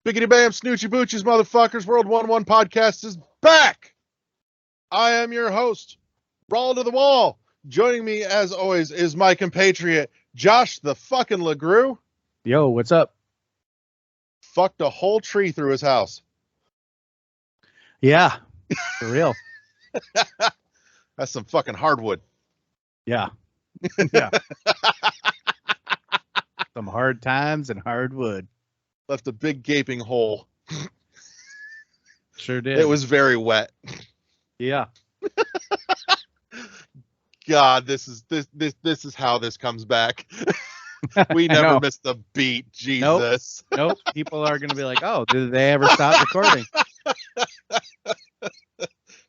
Biggity bam, snoochie boochies, motherfuckers. World 1-1 podcast is back. I am your host, Brawl to the Wall. Joining me, as always, is my compatriot, Josh the fucking LeGrew. Yo, what's up? Fucked a whole tree through his house. Yeah, for real. That's some fucking hardwood. Yeah. Yeah. Some hard times and hardwood. Left a big gaping hole. Sure did. It was very wet. Yeah. God, this is how this comes back. We never missed a beat. Jesus. Nope. People are going to be like, oh, did they ever stop recording?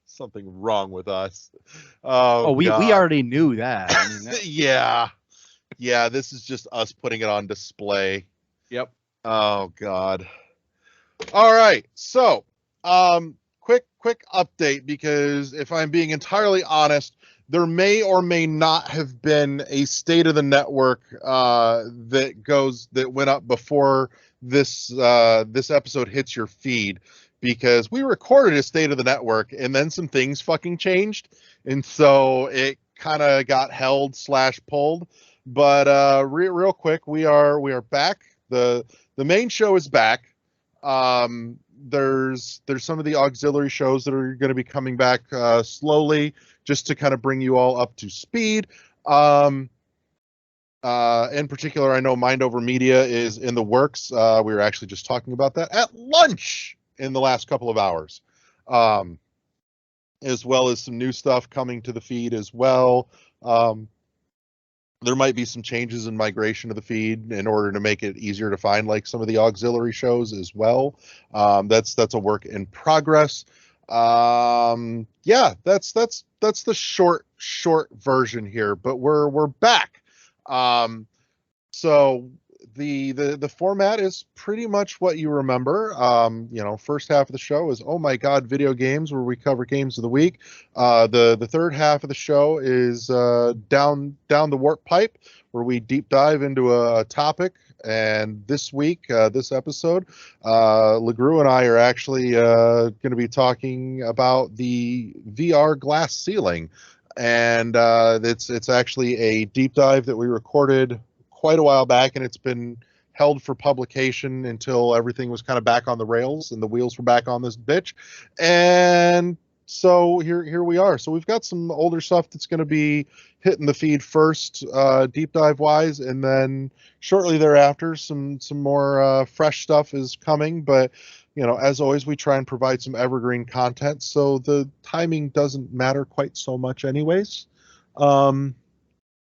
Something wrong with us. We already knew that. I mean, Yeah, this is just us putting it on display. Yep. Oh God. All right. So, quick update, because if I'm being entirely honest, there may or may not have been a state of the network that went up before this episode hits your feed, because we recorded a state of the network and then some things fucking changed, and so it kind of got held / pulled. But real quick, we are back. The main show is back. There's some of the auxiliary shows that are going to be coming back slowly, just to kind of bring you all up to speed. In particular, I know Mind Over Media is in the works. We were actually just talking about that at lunch in the last couple of hours, as well as some new stuff coming to the feed as well. There might be some changes in migration of the feed in order to make it easier to find, like some of the auxiliary shows as well. That's a work in progress. Yeah, that's the short version here, but we're back. So the format is pretty much what you remember. First half of the show is Oh My God Video Games, where we cover games of the week. The third half of the show is down the warp pipe, where we deep dive into a topic. And this week, this episode, LeGrew and I are actually going to be talking about the VR glass ceiling. And it's actually a deep dive that we recorded quite a while back, and it's been held for publication until everything was kind of back on the rails and the wheels were back on this bitch. And so here we are. So we've got some older stuff that's going to be hitting the feed first, deep dive wise, and then shortly thereafter some more fresh stuff is coming. But as always, we try and provide some evergreen content, so the timing doesn't matter quite so much anyways.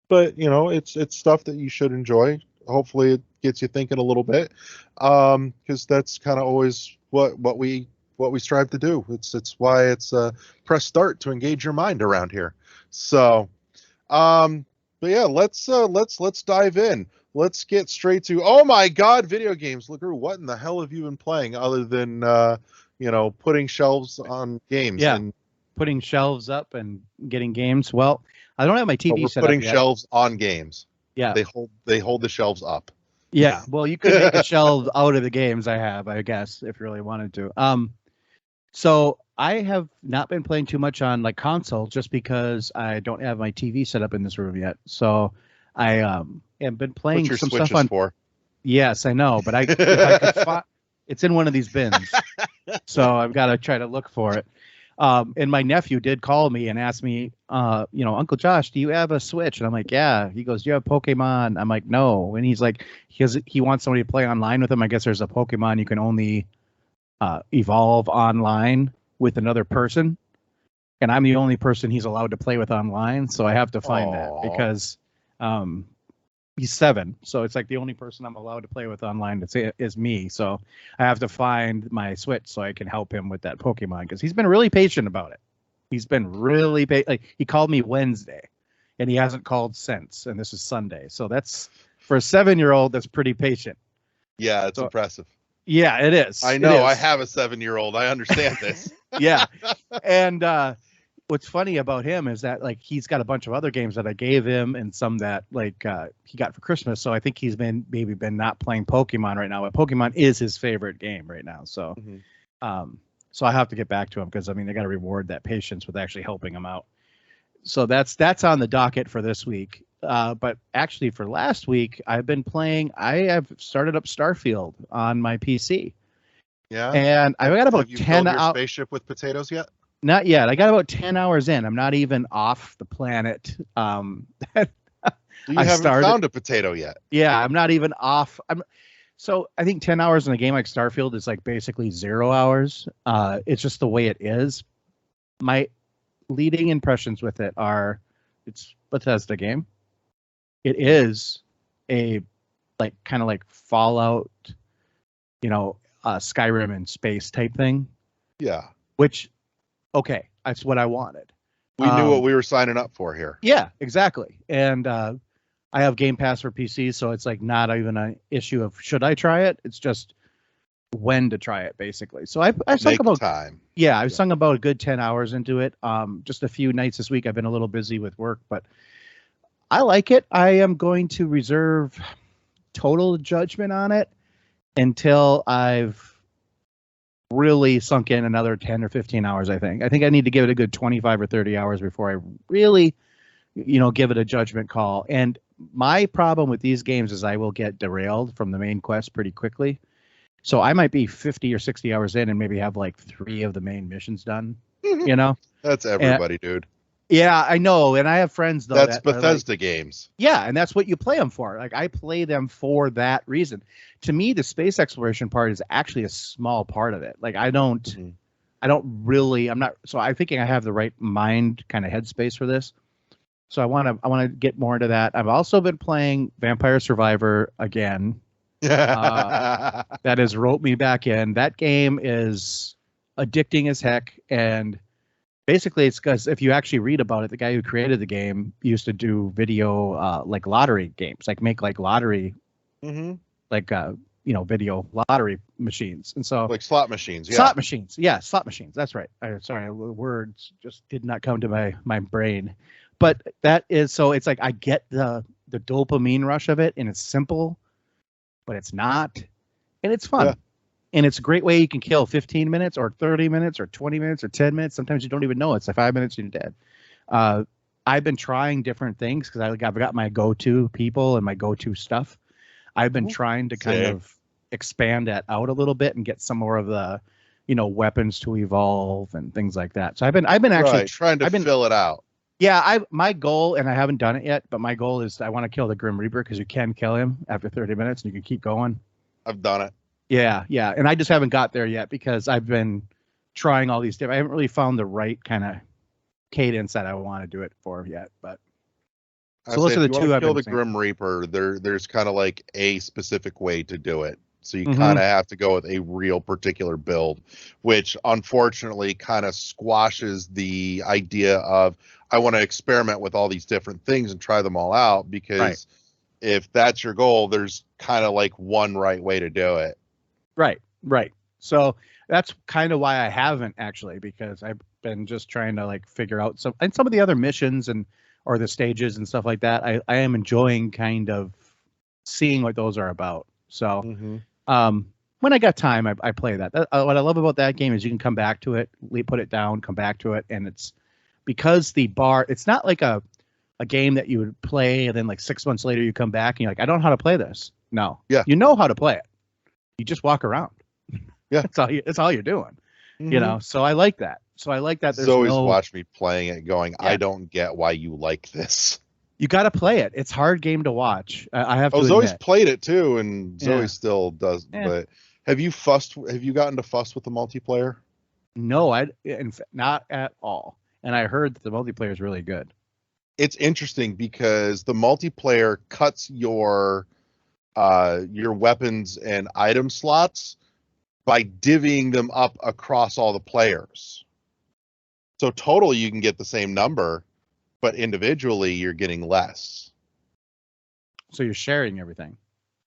But it's stuff that you should enjoy. Hopefully it gets you thinking a little bit, because that's kind of always what we strive to do. It's why it's press start to engage your mind around here. So but yeah, let's dive in. Let's get straight to Oh My God Video Games. LeGrew, what in the hell have you been playing other than putting shelves on games? Yeah, putting shelves up and getting games. Well, I don't have my TV set up yet. Putting shelves on games. Yeah. They hold the shelves up. Yeah. Well, you could make a shelf out of the games I have, I guess, if you really wanted to. So I have not been playing too much on like console, just because I don't have my TV set up in this room yet. So I have been playing some stuff on. For? Yes, I know, but it's in one of these bins, so I've got to try to look for it. And my nephew did call me and ask me, Uncle Josh, do you have a Switch? And I'm like, yeah. He goes, do you have Pokemon? I'm like, no. And he's like, he wants somebody to play online with him. I guess there's a Pokemon you can only evolve online with another person. And I'm the only person he's allowed to play with online. So I have to find that, because he's 7. So it's like the only person I'm allowed to play with online is me. So I have to find my Switch so I can help him with that Pokemon, because he's been really patient about it. He's been really like, he called me Wednesday and he hasn't called since, and this is Sunday. So that's, for a 7-year-old, that's pretty patient. Yeah, it's impressive. Yeah, it is. I know. I have a 7-year-old. I understand this. Yeah. And what's funny about him is that like he's got a bunch of other games that I gave him and some that like he got for Christmas. So I think he's maybe been not playing Pokemon right now, but Pokemon is his favorite game right now. So so I have to get back to him because I mean they got to reward that patience with actually helping him out. So that's on the docket for this week. But actually for last week I've been playing. I have started up Starfield on my PC. Yeah. And I got about 10 hours. Spaceship with potatoes yet? Not yet. I got about 10 hours in. I'm not even off the planet. You haven't found a potato yet. Yeah, I'm not even off. So I think 10 hours in a game like Starfield is like basically 0 hours. It's just the way it is. My leading impressions with it are it's Bethesda game. It is a like kind of like Fallout, Skyrim in space type thing. Yeah. Which okay, that's what I wanted. We knew what we were signing up for here. Yeah, exactly. And I have Game Pass for PC, so it's like not even an issue of should I try it. It's just when to try it, basically. So I sunk about time. Yeah, I've sunk about a good 10 hours into it. Just a few nights this week. I've been a little busy with work, but I like it. I am going to reserve total judgment on it until I've really sunk in another 10 or 15 hours. I think I need to give it a good 25 or 30 hours before I really, give it a judgment call. And my problem with these games is I will get derailed from the main quest pretty quickly. So I might be 50 or 60 hours in and maybe have like 3 of the main missions done, That's everybody, dude. Yeah, I know. And I have friends, though. That's Bethesda games. Yeah, and that's what you play them for. Like, I play them for that reason. To me, the space exploration part is actually a small part of it. Like, I'm not, so I'm thinking I have the right mind kind of headspace for this. So I want to get more into that. I've also been playing Vampire Survivor again. That has roped me back in. That game is addicting as heck, and basically, it's because if you actually read about it, the guy who created the game used to do video like lottery games, like make like lottery, video lottery machines, and so like slot machines. Yeah. Slot machines. That's right. Sorry, the words just did not come to my brain, but that is so. It's like I get the dopamine rush of it, and it's simple, but it's not, and it's fun. Yeah. And it's a great way you can kill 15 minutes or 30 minutes or 20 minutes or 10 minutes. Sometimes you don't even know. It's like 5 minutes and you're dead. I've been trying different things because I've got my go-to people and my go-to stuff. I've been trying to kind of expand that out a little bit and get some more of the, weapons to evolve and things like that. So I've been actually trying to fill it out. Yeah, my goal, and I haven't done it yet, but my goal is I want to kill the Grim Reaper because you can kill him after 30 minutes and you can keep going. I've done it. Yeah, and I just haven't got there yet because I've been trying all these different. I haven't really found the right kind of cadence that I want to do it for yet. But so those are the two. Kill the Grim Reaper. There's kind of like a specific way to do it. So you kind of have to go with a real particular build, which unfortunately kind of squashes the idea of I want to experiment with all these different things and try them all out because if that's your goal, there's kind of like one right way to do it. Right. So that's kind of why I haven't actually, because I've been just trying to like figure out some of the other missions or the stages and stuff like that. I am enjoying kind of seeing what those are about. So when I got time, I play that. What I love about that game is you can come back to it, put it down, come back to it. And it's because it's not like a game that you would play and then like 6 months later you come back and you're like, I don't know how to play this. No. Yeah. You know how to play it. You just walk around. Yeah. That's all you're doing. So I like that. There's Zoe's watched me playing it going, I don't get why you like this. You got to play it. It's a hard game to watch. I have to admit. Zoe's played it too, and Zoe still does. But have you gotten to fuss with the multiplayer? No, not at all. And I heard that the multiplayer is really good. It's interesting because the multiplayer cuts your weapons and item slots by divvying them up across all the players. So total you can get the same number, but individually you're getting less. So you're sharing everything.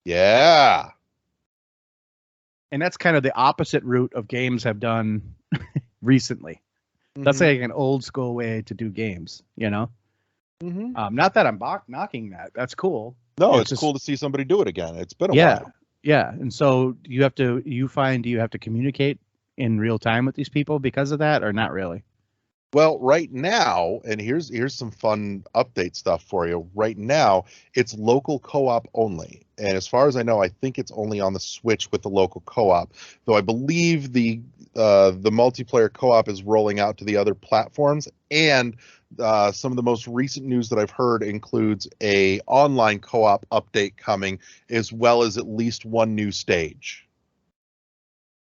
Yeah. And that's kind of the opposite route of games have done recently. That's like an old school way to do games, you know. Not that I'm knocking that. That's cool. No, it's cool to see somebody do it again. It's been a while. Yeah. And so do you have to communicate in real time with these people because of that, or not really? Well, right now, and here's some fun update stuff for you. Right now, it's local co-op only. And as far as I know, I think it's only on the Switch with the local co-op. Though I believe the multiplayer co-op is rolling out to the other platforms. And some of the most recent news that I've heard includes a online co-op update coming, as well as at least one new stage.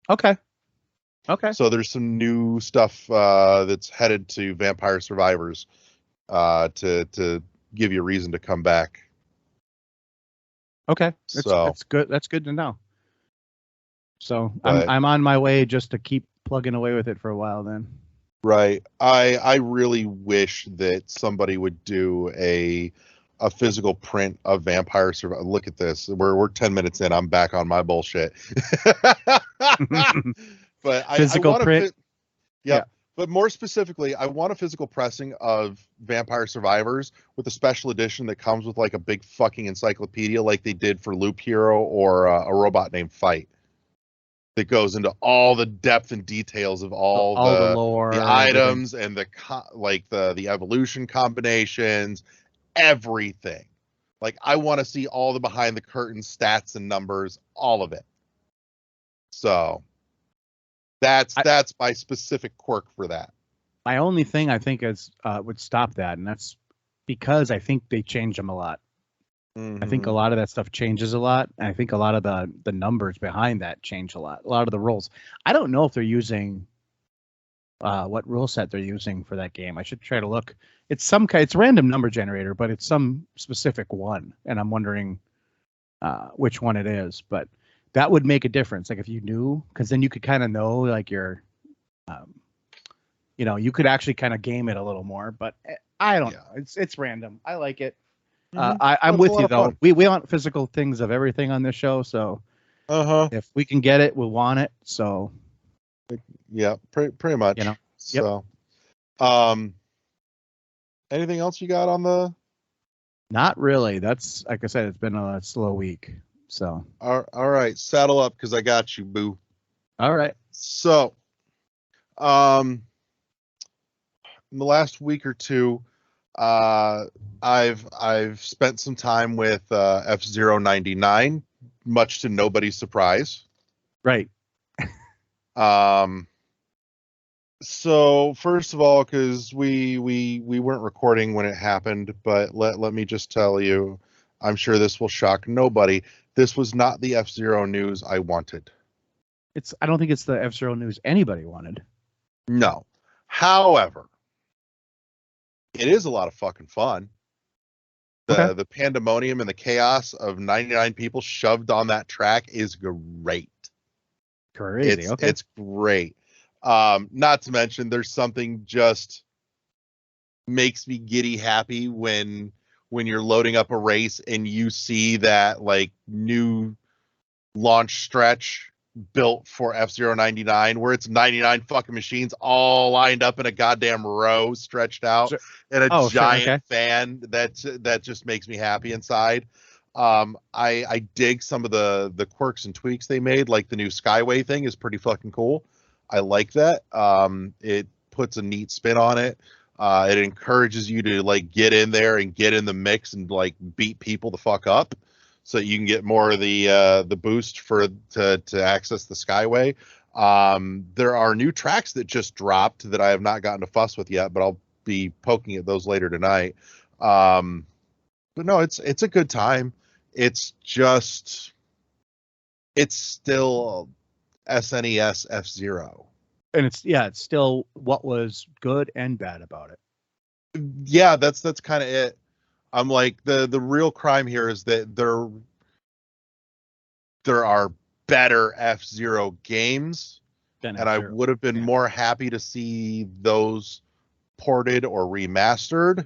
Okay. So there's some new stuff that's headed to Vampire Survivors to give you a reason to come back. Okay, that's good. That's good to know. So I'm on my way just to keep plugging away with it for a while then. Right. I really wish that somebody would do a physical print of Vampire Survivor. Look at this. We're 10 minutes in. I'm back on my bullshit. But physical I want print. Yeah. But more specifically, I want a physical pressing of Vampire Survivors with a special edition that comes with like a big fucking encyclopedia like they did for Loop Hero or A Robot Named Fight. That goes into all the depth and details of all the lore, the items, and the evolution combinations, everything. Like, I want to see all the behind the curtain stats and numbers, all of it. So that's my specific quirk for that. My only thing I think is would stop that, and that's because I think they change them a lot. I think a lot of that stuff changes a lot, and I think a lot of the numbers behind that change a lot. A lot of the rules. I don't know if they're using what rule set they're using for that game. I should try to look. It's it's a random number generator, but it's some specific one, and I'm wondering which one it is. But that would make a difference. Like if you knew, because then you could kind of know like your, you could actually kind of game it a little more. But I don't know. It's random. I like it. I'm with you though. We want physical things of everything on this show, so if we can get it, we'll want it. So yeah, pretty much. So, anything else you got on the? Not really. That's like I said, it's been a slow week. So all right, saddle up because I got you, boo. All right. So, in the last week or two, I've spent some time with F-Zero 99, much to nobody's surprise. Right. So first of all, because we weren't recording when it happened, but let me just tell you, I'm sure this will shock nobody. This was not the F-Zero news I wanted. I don't think it's the F-Zero news anybody wanted. No. However, it is a lot of fucking fun. The pandemonium and the chaos of 99 people shoved on that track is great. Crazy. It's great. Not to mention, there's something just makes me giddy happy when you're loading up a race and you see that like new launch stretch built for F-Zero 99 where it's 99 fucking machines all lined up in a goddamn row stretched out and a giant fan that just makes me happy inside. I dig some of the quirks and tweaks they made, like the new Skyway thing is pretty fucking cool. I like that. It puts a neat spin on it. It encourages you to like get in there and get in the mix and like beat people the fuck up, so you can get more of the boost to access the Skyway. There are new tracks that just dropped that I have not gotten to fuss with yet, but I'll be poking at those later tonight. But no, it's a good time. It's still SNES F-Zero. And it's still what was good and bad about it. Yeah, that's kind of it. I'm like, the real crime here is that there are better F-Zero games, and I would have been more happy to see those ported or remastered,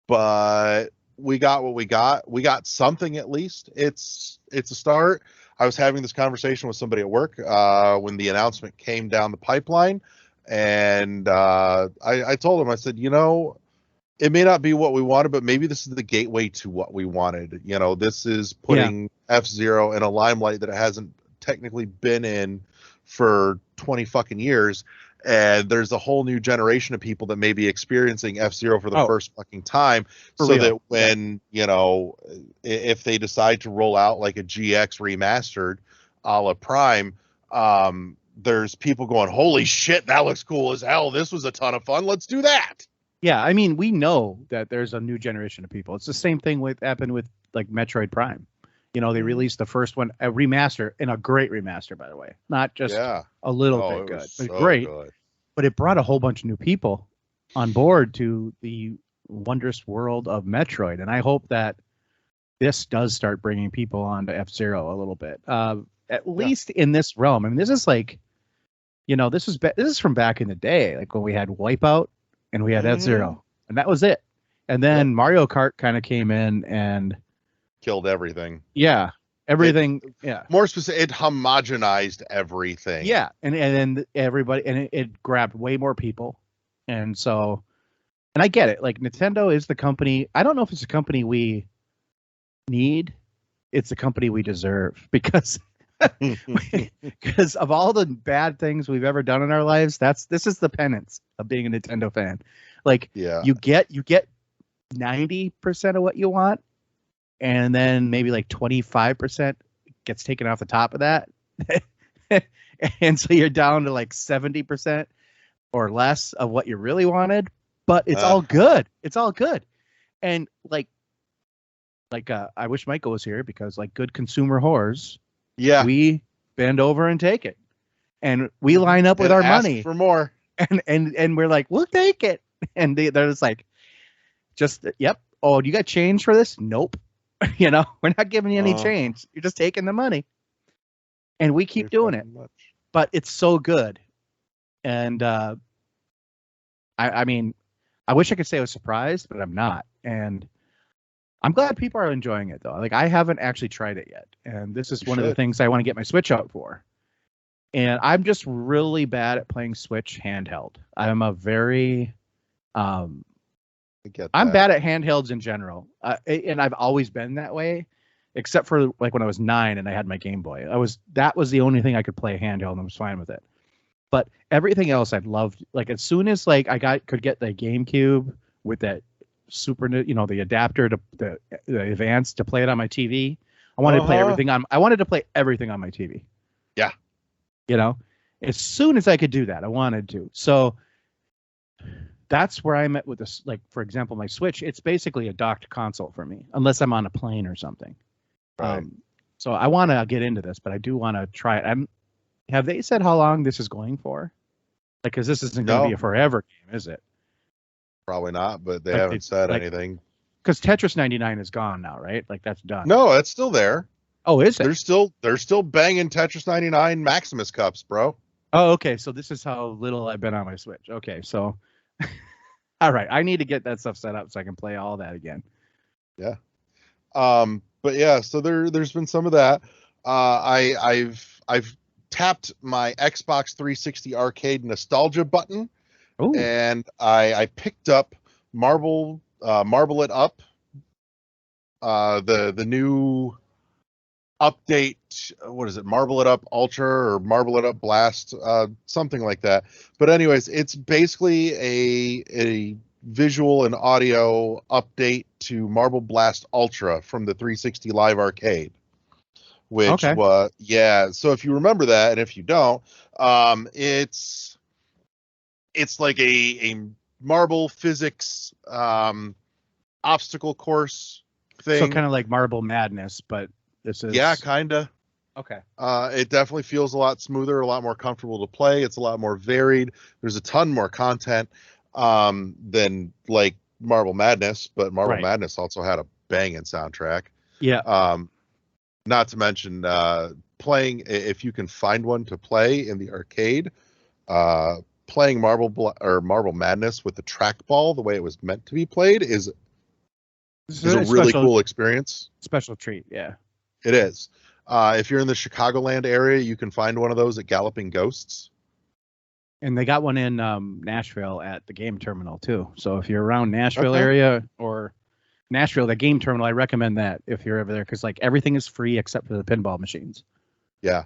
but we got what we got. We got something, at least. It's a start. I was having this conversation with somebody at work when the announcement came down the pipeline, And I told him, I said, it may not be what we wanted, but maybe this is the gateway to what we wanted. This is putting F-Zero in a limelight that it hasn't technically been in for 20 fucking years. And there's a whole new generation of people that may be experiencing F-Zero for the first fucking time. So real. That when, if they decide to roll out like a GX remastered a la Prime, there's people going, holy shit, that looks cool as hell. This was a ton of fun. Let's do that. Yeah, I mean, we know that there's a new generation of people. It's the same thing happened with like Metroid Prime. They released the first one, a remaster, and a great remaster, by the way. Not just a little bit good, but so great. Good. But it brought a whole bunch of new people on board to the wondrous world of Metroid. And I hope that this does start bringing people onto F-Zero a little bit, at least in this realm. I mean, this is like, this is from back in the day, like when we had Wipeout and we had F-Zero, and that was it. And then Mario Kart kind of came in and killed everything. Yeah. Everything. More specific, it homogenized everything. Yeah. And then everybody, and it grabbed way more people. And so, and I get it. Like Nintendo is the company. I don't know if it's a company we need. It's a company we deserve because of all the bad things we've ever done in our lives. This is the penance of being a Nintendo fan. Like you get 90% of what you want, and then maybe like 25% gets taken off the top of that. And so you're down to like 70% or less of what you really wanted, but it's all good. It's all good. And like I wish Michael was here because like good consumer whores, we bend over and take it. And we line up with our money for more. And we're like, we'll take it. And they're just like, yep. Oh, you got change for this? Nope. We're not giving you any change. You're just taking the money. And we keep doing it. But it's so good. And I mean, I wish I could say I was surprised, but I'm not. And I'm glad people are enjoying it, though. Like, I haven't actually tried it yet. And this is one of the things I want to get my Switch out for. And I'm just really bad at playing Switch handheld. I'm a very... I'm bad at handhelds in general, and I've always been that way, except for like when I was 9 and I had my Game Boy. That was the only thing I could play handheld, and I was fine with it. But everything else I'd loved. Like as soon as like could get the GameCube with that the adapter to the Advance to play it on my TV. I wanted to play everything on. I wanted to play everything on my TV. Yeah, as soon as I could do that, I wanted to. So. That's where I'm at with this. Like, for example, my Switch, it's basically a docked console for me, unless I'm on a plane or something. Right. So I want to get into this, but I do want to try it. Have they said how long this is going for? Like, because this isn't going to be a forever game, is it? Probably not, but they haven't said anything. Because Tetris 99 is gone now, right? Like, that's done. No, it's still there. Oh, is it? They're still banging Tetris 99 Maximus cups, bro. Oh, okay. So this is how little I've been on my Switch. Okay, so... all right, I need to get that stuff set up so I can play all that again. Yeah. But yeah, so there's been some of that. I've tapped my Xbox 360 arcade nostalgia button. Ooh. And I picked up Marble It Up, the new update. What is it? Marble It Up Ultra or Marble It Up Blast, something like that. But anyways, it's basically a visual and audio update to Marble Blast Ultra from the 360 Live Arcade, which was so if you remember that, and if you don't, it's like a marble physics obstacle course thing. So kind of like Marble Madness, but this is kinda. Okay. It definitely feels a lot smoother, a lot more comfortable to play. It's a lot more varied. There's a ton more content than like Marble Madness, but Marble Madness also had a banging soundtrack. Yeah. Not to mention playing, if you can find one to play in the arcade, playing Marble Madness with the trackball the way it was meant to be played is a really cool experience. Special treat, yeah. It is. If you're in the Chicagoland area, you can find one of those at Galloping Ghosts. And they got one in Nashville at the game terminal too. So if you're around Nashville Okay. area or Nashville, the game terminal, I recommend that if you're over there because like everything is free except for the pinball machines. Yeah.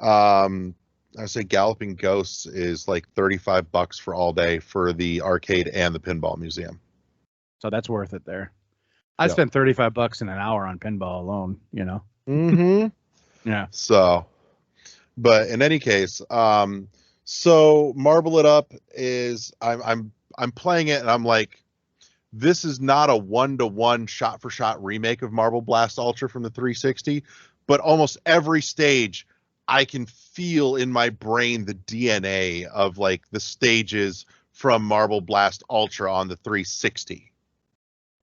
I say Galloping Ghosts is like $35 for all day for the arcade and the pinball museum. So that's worth it there. I Yep. spent $35 in an hour on pinball alone, you know. Mm-hmm. Yeah. So, but in any case, so Marble It Up is I'm playing it and I'm like, this is not a 1-to-1 shot-for-shot remake of Marble Blast Ultra from the 360, but almost every stage I can feel in my brain the DNA of like the stages from Marble Blast Ultra on the 360.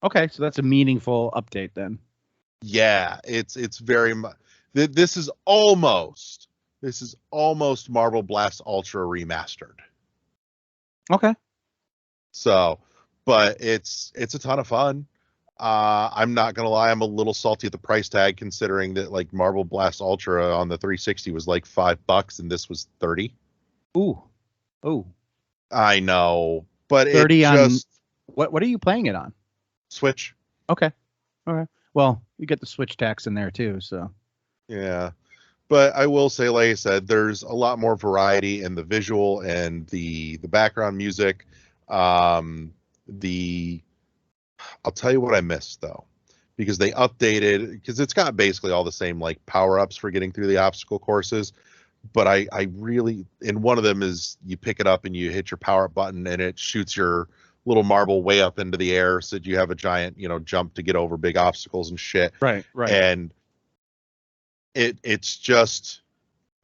Okay, so that's a meaningful update then. Yeah, it's very much. This is almost Marble Blast Ultra remastered. Okay. So, but it's a ton of fun. I'm not gonna lie, I'm a little salty at the price tag considering that like Marble Blast Ultra on the 360 was like $5 and this was 30. Ooh. I know, but 30 it on just what are you playing it on? Switch. Okay. All right. Well, you get the Switch tax in there too, so. Yeah. But I will say, like I said, there's a lot more variety in the visual and the background music. I'll tell you what I missed though, because they updated, because it's got basically all the same like power-ups for getting through the obstacle courses. But I really, in one of them is you pick it up and you hit your power-up button and it shoots your little marble way up into the air so that you have a giant, jump to get over big obstacles and shit. Right. And it's just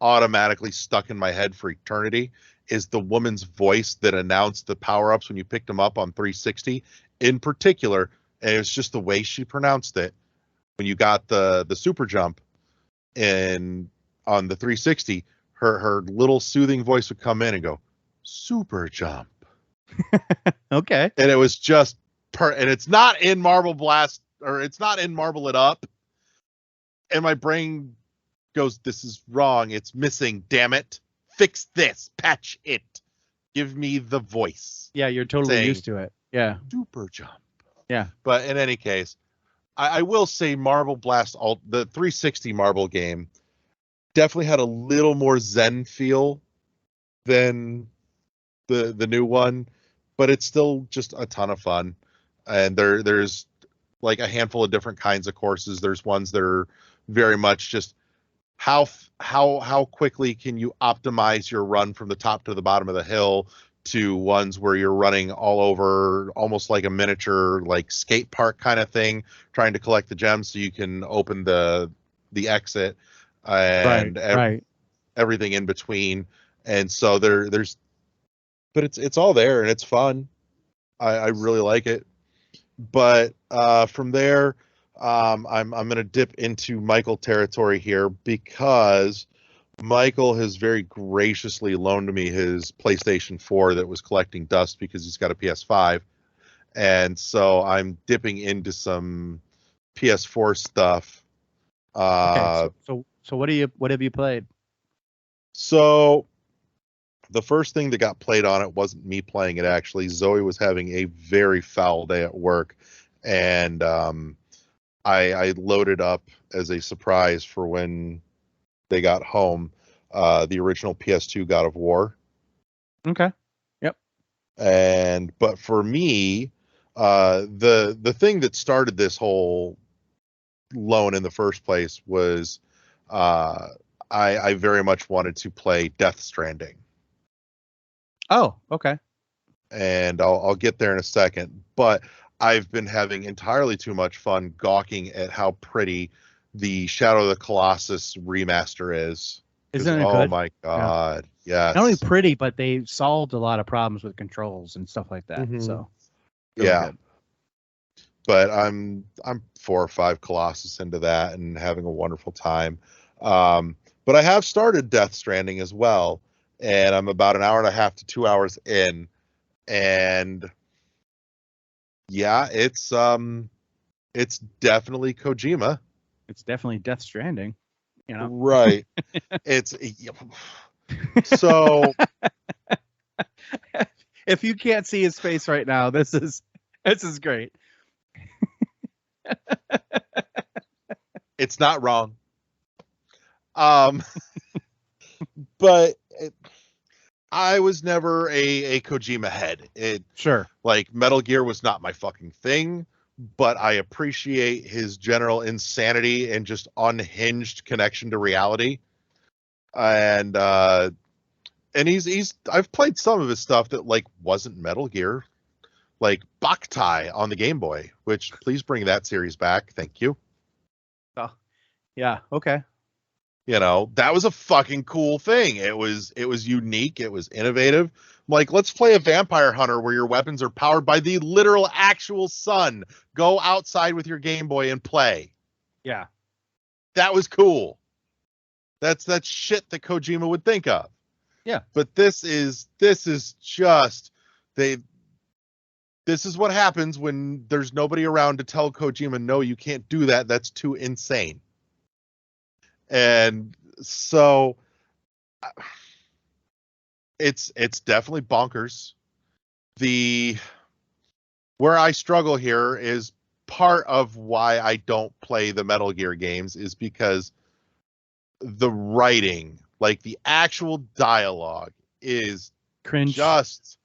automatically stuck in my head for eternity is the woman's voice that announced the power-ups when you picked them up on 360 in particular, and it's just the way she pronounced it when you got the super jump and on the 360, her little soothing voice would come in and go super jump. Okay. And it was just and it's not in Marble Blast, or it's not in Marble It Up, and my brain goes, this is wrong, it's missing, damn it, fix this, patch it, give me the voice. Yeah, you're totally used to it. Yeah. Super jump. Yeah. But in any case, I will say Marble Blast the 360 Marble game definitely had a little more Zen feel than the new one, but it's still just a ton of fun. And there's like a handful of different kinds of courses. There's ones that are very much just how quickly can you optimize your run from the top to the bottom of the hill, to ones where you're running all over almost like a miniature like skate park kind of thing, trying to collect the gems so you can open the exit, and everything in between. And so there's but it's all there and it's fun. I really like it. But from there, I'm going to dip into Michael territory here because Michael has very graciously loaned me his PlayStation 4 that was collecting dust because he's got a PS5. And so I'm dipping into some PS4 stuff. Okay, so what have you played? So the first thing that got played on it wasn't me playing it, actually. Zoe was having a very foul day at work, and I loaded up as a surprise for when they got home the original PS2 God of War. Okay. Yep. But for me, the thing that started this whole loan in the first place was I very much wanted to play Death Stranding. Oh, okay. And I'll get there in a second, but I've been having entirely too much fun gawking at how pretty the Shadow of the Colossus remaster is. Isn't it good? Oh my God. Yeah. Yes. Not only pretty, but they solved a lot of problems with controls and stuff like that. Mm-hmm. So really good. But I'm 4 or 5 Colossus into that and having a wonderful time. But I have started Death Stranding as well, and I'm about an hour and a half to 2 hours in, and yeah, it's definitely Kojima. It's definitely Death Stranding, Right. It's so If you can't see his face right now, this is great. It's not wrong. But I was never a Kojima head. Sure. Like Metal Gear was not my fucking thing, but I appreciate his general insanity and just unhinged connection to reality. And I've played some of his stuff that like wasn't Metal Gear, like Boktai on the Game Boy, which please bring that series back. Thank you. Oh, yeah. Okay. You know, that was a fucking cool thing. It was unique. It was innovative. Like, let's play a vampire hunter where your weapons are powered by the literal actual sun. Go outside with your Game Boy and play. Yeah. That was cool. That's shit that Kojima would think of. Yeah. But this is just this is what happens when there's nobody around to tell Kojima, no, you can't do that. That's too insane. And so it's definitely bonkers. Where I struggle here is part of why I don't play the Metal Gear games is because the writing, like the actual dialogue, is cringe. Just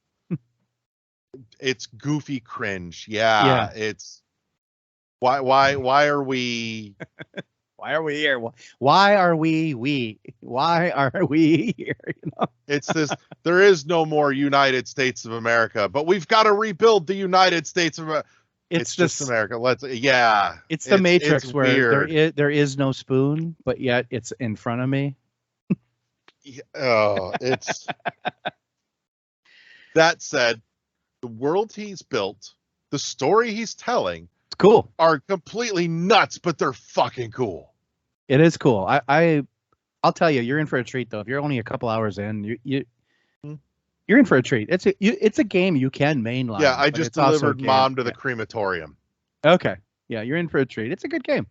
it's goofy cringe. Yeah. It's why are we why are we here? Why are we here? You know? It's this. There is no more United States of America, but we've got to rebuild the United States of America. It's just America. It's the Matrix where there is no spoon, but yet it's in front of me. It's that said, the world he's built, the story he's telling, it's cool, are completely nuts, but they're fucking cool. It is cool. I'll tell you, you're in for a treat though. If you're only a couple hours in, you're in for a treat. It's a game you can mainline. Yeah, I just delivered Mom to the crematorium. Okay. Yeah, you're in for a treat. It's a good game.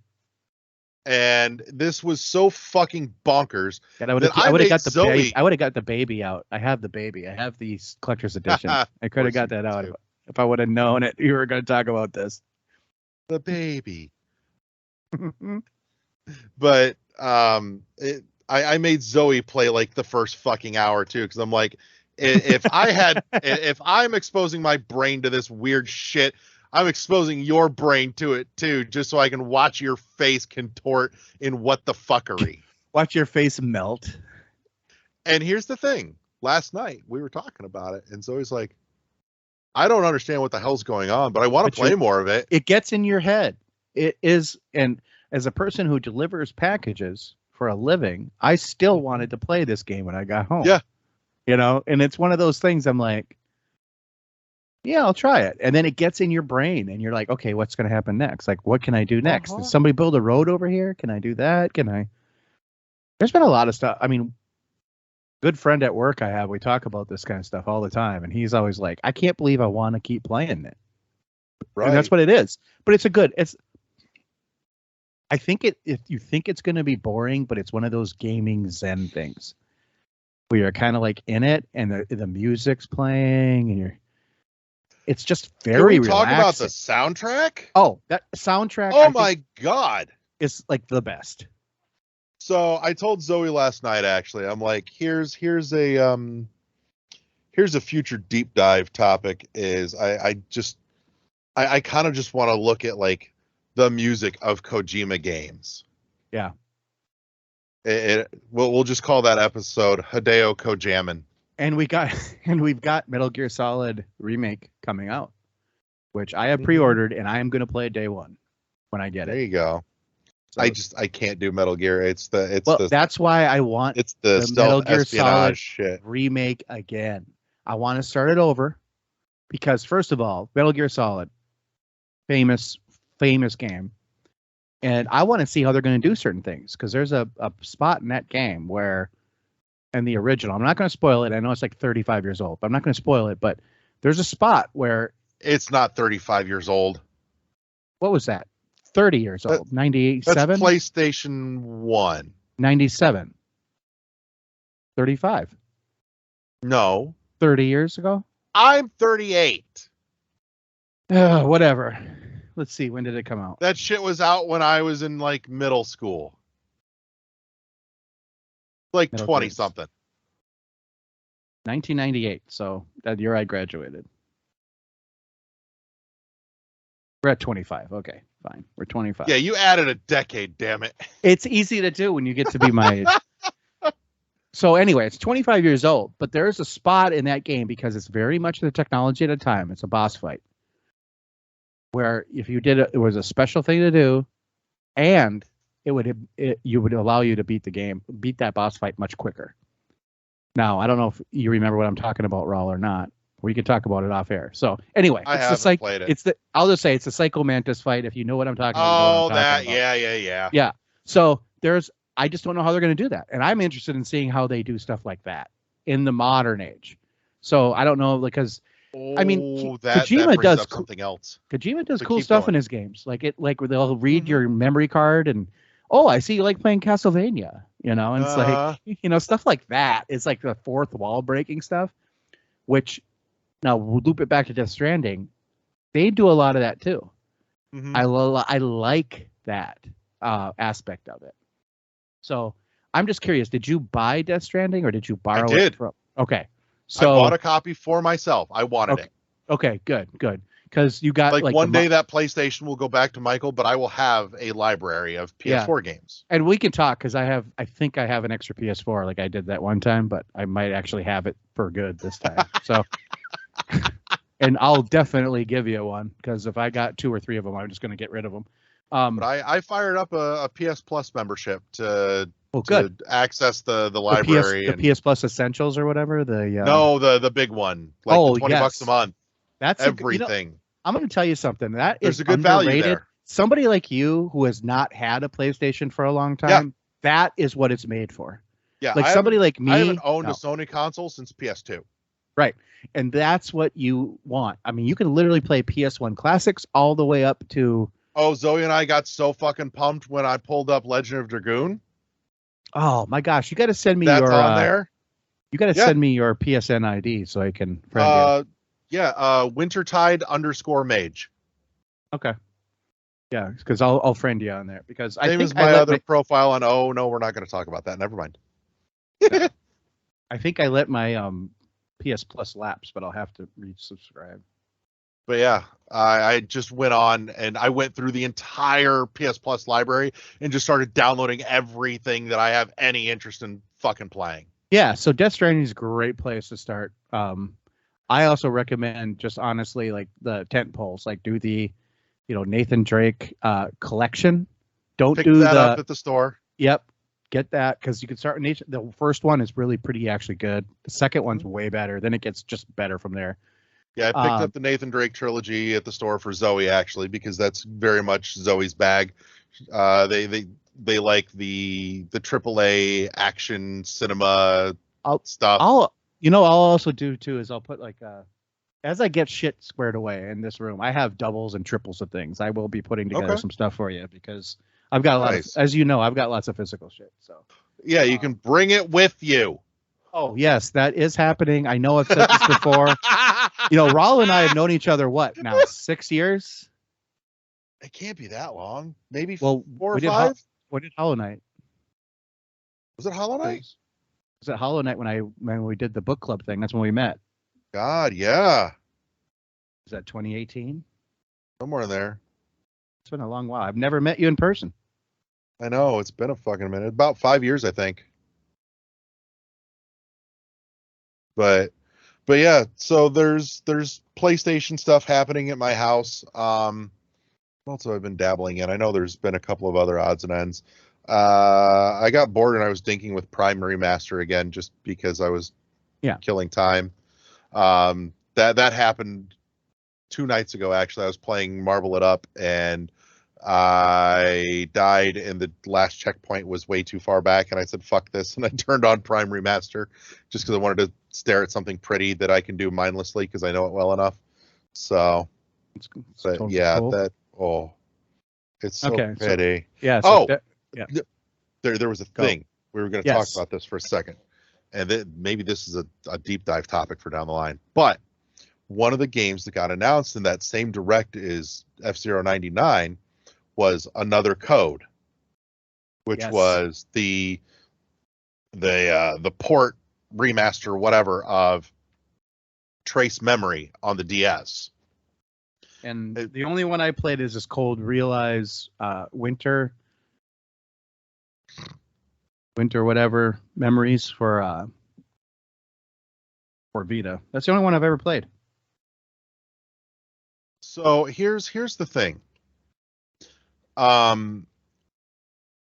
And this was so fucking bonkers. I would have got the baby. I would have got the baby out. I have the baby. I have the collector's edition. I could have got that out if I would have known it. You were going to talk about this. The baby. But I made Zoe play like the first fucking hour too, because I'm like, if I'm exposing my brain to this weird shit, I'm exposing your brain to it too, just so I can watch your face contort in what the fuckery. Watch your face melt. And here's the thing. Last night we were talking about it, and Zoe's like, I don't understand what the hell's going on, but I want to play more of it. It gets in your head. It is, and as a person who delivers packages for a living, I still wanted to play this game when I got home. Yeah. You know, and it's one of those things I'm like, yeah, I'll try it. And then it gets in your brain and you're like, okay, what's going to happen next? Like, what can I do next? Did somebody build a road over here? Can I do that? There's been a lot of stuff. I mean, good friend at work we talk about this kind of stuff all the time. And he's always like, I can't believe I want to keep playing it. Right. And that's what it is. But I think if you think it's going to be boring, but it's one of those gaming zen things where you're kind of like in it and the music's playing and it's just very relaxing. Talk about the soundtrack? Oh, that soundtrack. Oh my God. It's like the best. So I told Zoe last night, actually, I'm like, here's a future deep dive topic is I kind of just want to look at like the music of Kojima games. Yeah. We'll just call that episode Hideo Kojamin. And we've got Metal Gear Solid Remake coming out, which I have pre-ordered and I am going to play day one when I get it. There you go. So, I can't do Metal Gear. That's why I want the Metal Gear Solid shit. Remake again. I want to start it over because first of all, Metal Gear Solid, famous game. And I want to see how they're going to do certain things because there's a spot in that game where, in the original, I'm not going to spoil it. I know it's like 35 years old, but I'm not going to spoil it. But there's a spot where it's not 35 years old. What was that? 30 years old. 97? That's PlayStation 1. 97. 35. No. 30 years ago? I'm 38. Whatever. Let's see. When did it come out? That shit was out when I was in like middle school. Like Middle 20 grades. something. 1998. So that year I graduated. We're at 25. Okay, fine. We're 25. Yeah, you added a decade, damn it. It's easy to do when you get to be my age. So anyway, it's 25 years old, but there's a spot in that game because it's very much the technology at the time. It's a boss fight where if you did it was a special thing to do, and you would allow you to beat that boss fight much quicker. Now I don't know if you remember what I'm talking about, Raul, or not. We could talk about it off air. So anyway, I haven't played it. I'll just say it's a Psycho Mantis fight. If you know what I'm talking about. Oh, that, yeah. Yeah. So I just don't know how they're going to do that. And I'm interested in seeing how they do stuff like that in the modern age. So I don't know, because Kojima does something else. Kojima does cool stuff in his games. Like they'll read your memory card and, oh, I see you like playing Castlevania, and it's like, stuff like that. It's like the fourth wall breaking stuff, which now we'll loop it back to Death Stranding. They do a lot of that too. Mm-hmm. I like that aspect of it. So I'm just curious, did you buy Death Stranding or did you borrow it from? Okay. So I bought a copy for myself. I wanted it. Okay, good. Because you got like one day that PlayStation will go back to Michael, but I will have a library of PS4 games. And we can talk because I think I have an extra PS4 like I did that one time, but I might actually have it for good this time. So and I'll definitely give you one because if I got 2 or 3 of them, I'm just going to get rid of them. But I fired up a PS Plus membership to access the library. The PS Plus Essentials or whatever. No, the big one. Like $20 a month. That's everything. I'm going to tell you something. There's a good value there. Somebody like you who has not had a PlayStation for a long time, that is what it's made for. Yeah, like somebody like me. I haven't owned a Sony console since PS2. Right. And that's what you want. I mean, you can literally play PS1 classics all the way up to... Oh, Zoe and I got so fucking pumped when I pulled up Legend of Dragoon. Oh, my gosh. You got to send me That's on there. You got to send me your PSN ID so I can friend you. Yeah, Wintertide_Mage. Okay. Yeah, because I'll friend you on there. Because I think my other profile on... Oh, no, we're not going to talk about that. Never mind. I think I let my PS Plus lapse, but I'll have to resubscribe. But yeah, I just went on and I went through the entire PS Plus library and just started downloading everything that I have any interest in fucking playing. Yeah, so Death Stranding is a great place to start. I also recommend just honestly like the tent poles, like do the, Nathan Drake collection. Don't pick do that up at the store. Yep. Get that because you can start Nathan. The first one is really pretty actually good. The second one's way better. Then it gets just better from there. Yeah, I picked up the Nathan Drake trilogy at the store for Zoe actually because that's very much Zoe's bag. They like the AAA action cinema stuff. I'll also do too is I'll put like as I get shit squared away in this room, I have doubles and triples of things. I will be putting together some stuff for you because I've got a lot of, as you know, I've got lots of physical shit. So yeah, you can bring it with you. Oh yes, that is happening. I know I've said this before. Raul and I have known each other what now 6 years. It can't be that long. Maybe 4 or 5. What did Hollow Knight? Was it Hollow Knight? Was it Hollow Knight when we did the book club thing? That's when we met. God, yeah. Is that 2018? Somewhere in there. It's been a long while. I've never met you in person. I know it's been a fucking minute. About 5 years, I think. But yeah, so there's PlayStation stuff happening at my house. Also I've been dabbling in. I know there's been a couple of other odds and ends. I got bored and I was dinking with Prime Remaster again just because I was killing time. That happened 2 nights ago actually. I was playing Marvel It Up and I died and the last checkpoint was way too far back and I said fuck this and I turned on Prime Remaster just because I wanted to stare at something pretty that I can do mindlessly because I know it well enough. So it's totally cool. It's so pretty. So, there was a thing we were going to talk about this for a second, and maybe this is a deep dive topic for down the line. But one of the games that got announced in that same direct is F-Zero 99 was Another Code, which Yes. was the port remaster, whatever, of Trace Memory on the DS. And the only one I played is this Cold Realize Winter whatever memories for Vita. That's the only one I've ever played. So here's the thing.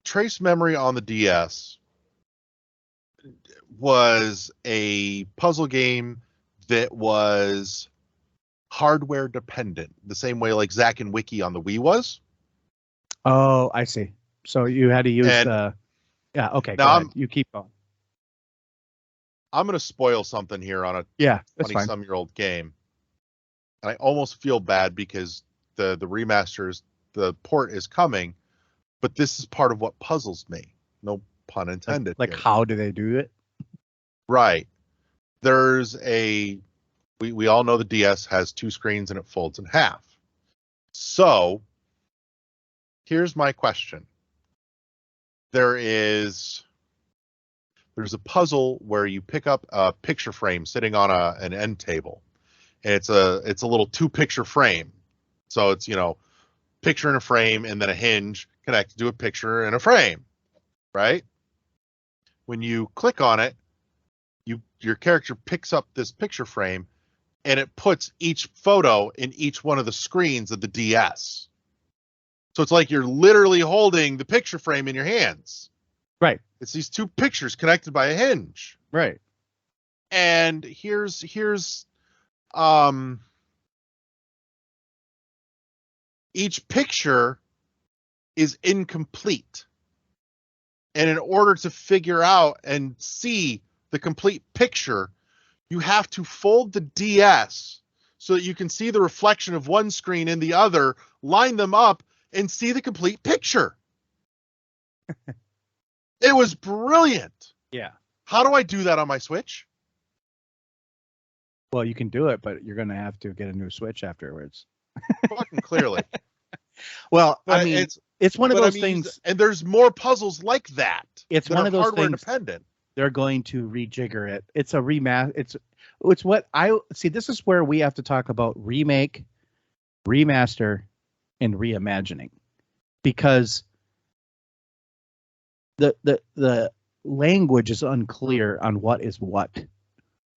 Trace Memory on the DS was a puzzle game that was hardware dependent, the same way like Zack and Wiki on the Wii was. Oh, I see. So you had to use yeah, okay. Now you keep going. I'm going to spoil something here on a that's 20-some-year-old game. And I almost feel bad because the remasters, the port is coming, but this is part of what puzzles me. No pun intended. Like how do they do it? Right. There's we all know the DS has 2 screens and it folds in half. So here's my question. There's a puzzle where you pick up a picture frame sitting on an end table. And it's a little 2-picture frame. So it's, picture in a frame and then a hinge connected to a picture and a frame, right? When you click on it, your character picks up this picture frame and it puts each photo in each one of the screens of the DS. So it's like you're literally holding the picture frame in your hands. Right. It's these 2 pictures connected by a hinge. Right. And here's each picture is incomplete. And in order to figure out and see the complete picture, you have to fold the DS so that you can see the reflection of one screen in the other, line them up, and see the complete picture. It was brilliant. Yeah. How do I do that on my Switch? Well, you can do it, but you're going to have to get a new Switch afterwards. Fucking clearly. Well, But I mean, it's one of those things. And there's more puzzles like that. It's that one are of those hardware things. Dependent. They're going to rejigger it. It's a rematch. It's what I see. This is where we have to talk about remake, remaster, and reimagining, because the language is unclear on what is what.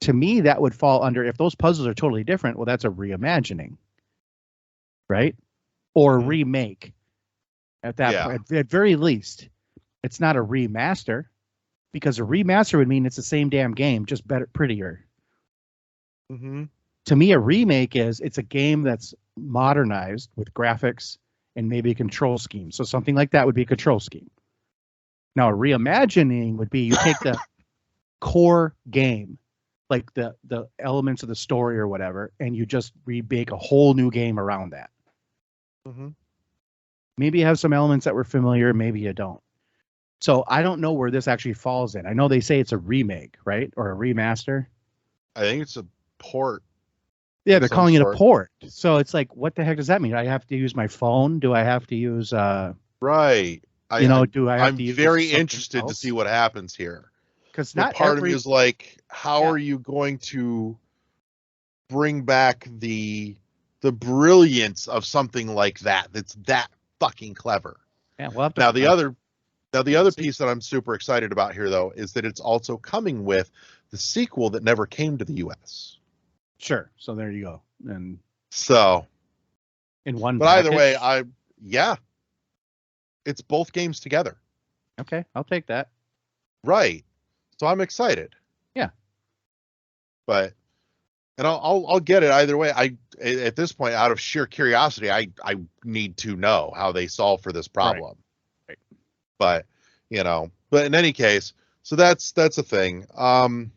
To me, that would fall under, if those puzzles are totally different, well, that's a reimagining, right? Or remake. At that point, at very least, it's not a remaster, because a remaster would mean it's the same damn game, just better, prettier. Mm-hmm. To me, a remake it's a game that's modernized with graphics and maybe a control scheme. So something like that would be a control scheme. Now, a reimagining would be you take the core game, like the elements of the story or whatever, and you just remake a whole new game around that. Mm-hmm. Maybe you have some elements that were familiar, maybe you don't. So I don't know where this actually falls in. I know they say it's a remake, right? Or a remaster. I think it's a port. Yeah, they're calling it a port. So it's like, what the heck does that mean? I have to use my phone? Do I have to use right. do I have I'm to use very interested to see what happens here. Because not part of me is like, how are you going to bring back the brilliance of something like that that's that fucking clever? Yeah, well, now the other piece that I'm super excited about here, though, is that it's also coming with the sequel that never came to the US. Sure. So there you go. And so in one, but either way, it's both games together. Okay, I'll take that. Right. So I'm excited. Yeah. But I'll get it either way. At this point, out of sheer curiosity, I need to know how they solve for this problem. Right. But but in any case, so that's a thing. That's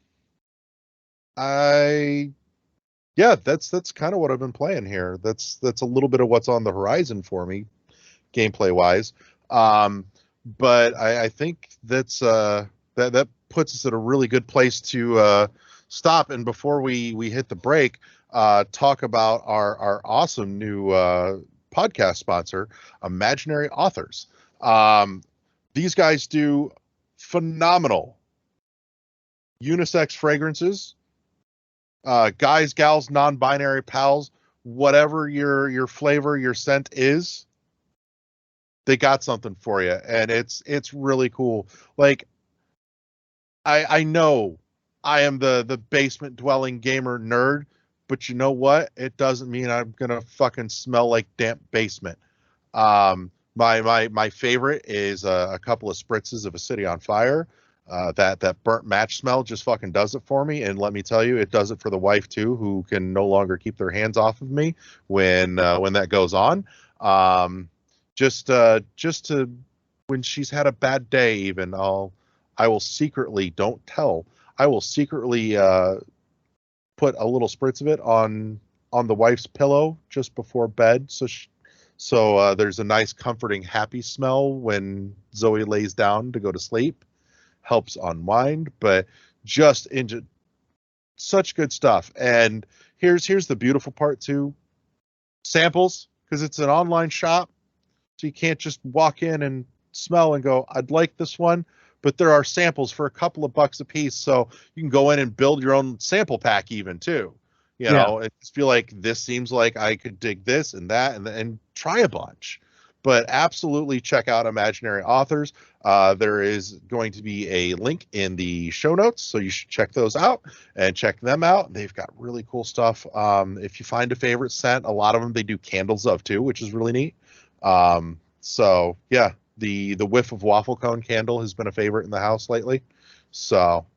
kind of what I've been playing here. That's a little bit of what's on the horizon for me, gameplay wise. But I think that puts us at a really good place to stop and before we hit the break, talk about our awesome new podcast sponsor, Imaginary Authors. These guys do phenomenal unisex fragrances, guys, gals, non-binary pals, whatever your flavor, your scent is, they got something for you, and it's really cool. Like, I know I am the basement dwelling gamer nerd, but you know what? It doesn't mean I'm gonna fucking smell like damp basement. My favorite is a couple of spritzes of A City on Fire. That burnt match smell just fucking does it for me, and let me tell you, it does it for the wife too, who can no longer keep their hands off of me when that goes on. Just to when she's had a bad day, even I will secretly, don't tell, I will secretly put a little spritz of it on the wife's pillow just before bed, so there's a nice comforting happy smell when Zoe lays down to go to sleep. Helps unwind, but just into such good stuff. And here's the beautiful part too. Samples, because it's an online shop, so you can't just walk in and smell and go, I'd like this one. But there are samples for a couple of bucks a piece, so you can go in and build your own sample pack even too. You know, and just feel like this seems like I could dig this and that and try a bunch. But absolutely check out Imaginary Authors. There is going to be a link in the show notes, so you should check those out and check them out. They've got really cool stuff. If you find a favorite scent, a lot of them they do candles of too, which is really neat. So yeah, the whiff of waffle cone candle has been a favorite in the house lately. So,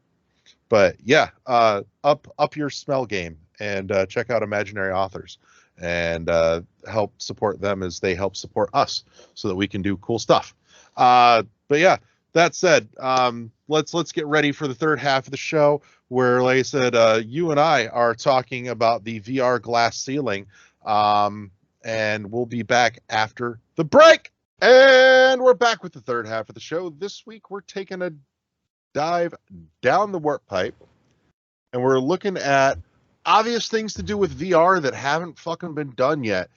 but yeah, up your smell game and check out Imaginary Authors and help support them as they help support us so that we can do cool stuff. But yeah, that said, let's get ready for the third half of the show where, like I said, you and I are talking about the VR glass ceiling, and we'll be back after the break. And we're back with the third half of the show. This week we're taking a dive down the warp pipe, and we're looking at obvious things to do with VR that haven't fucking been done yet.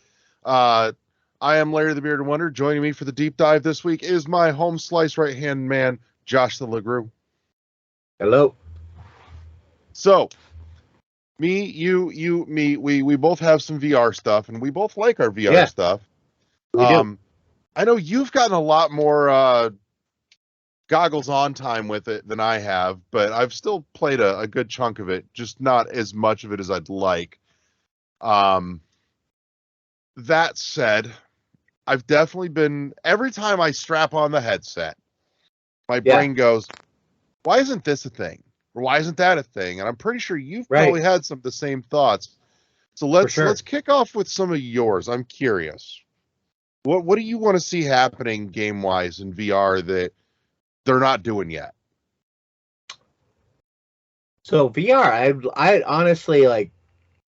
I am Larry the Bearded Wonder. Joining me for the deep dive this week is my home slice right-hand man, Josh the LeGroux. Hello. So, me, you, me, we both have some VR stuff, and we both like our VR stuff. We do. I know you've gotten a lot more goggles on time with it than I have, but I've still played a good chunk of it, just not as much of it as I'd like. That said, I've definitely been, every time I strap on the headset, my brain goes, why isn't this a thing? Or why isn't that a thing? And I'm pretty sure you've probably had some of the same thoughts. So let's kick off with some of yours. I'm curious. What do you want to see happening game-wise in VR that they're not doing yet? So VR, I honestly like.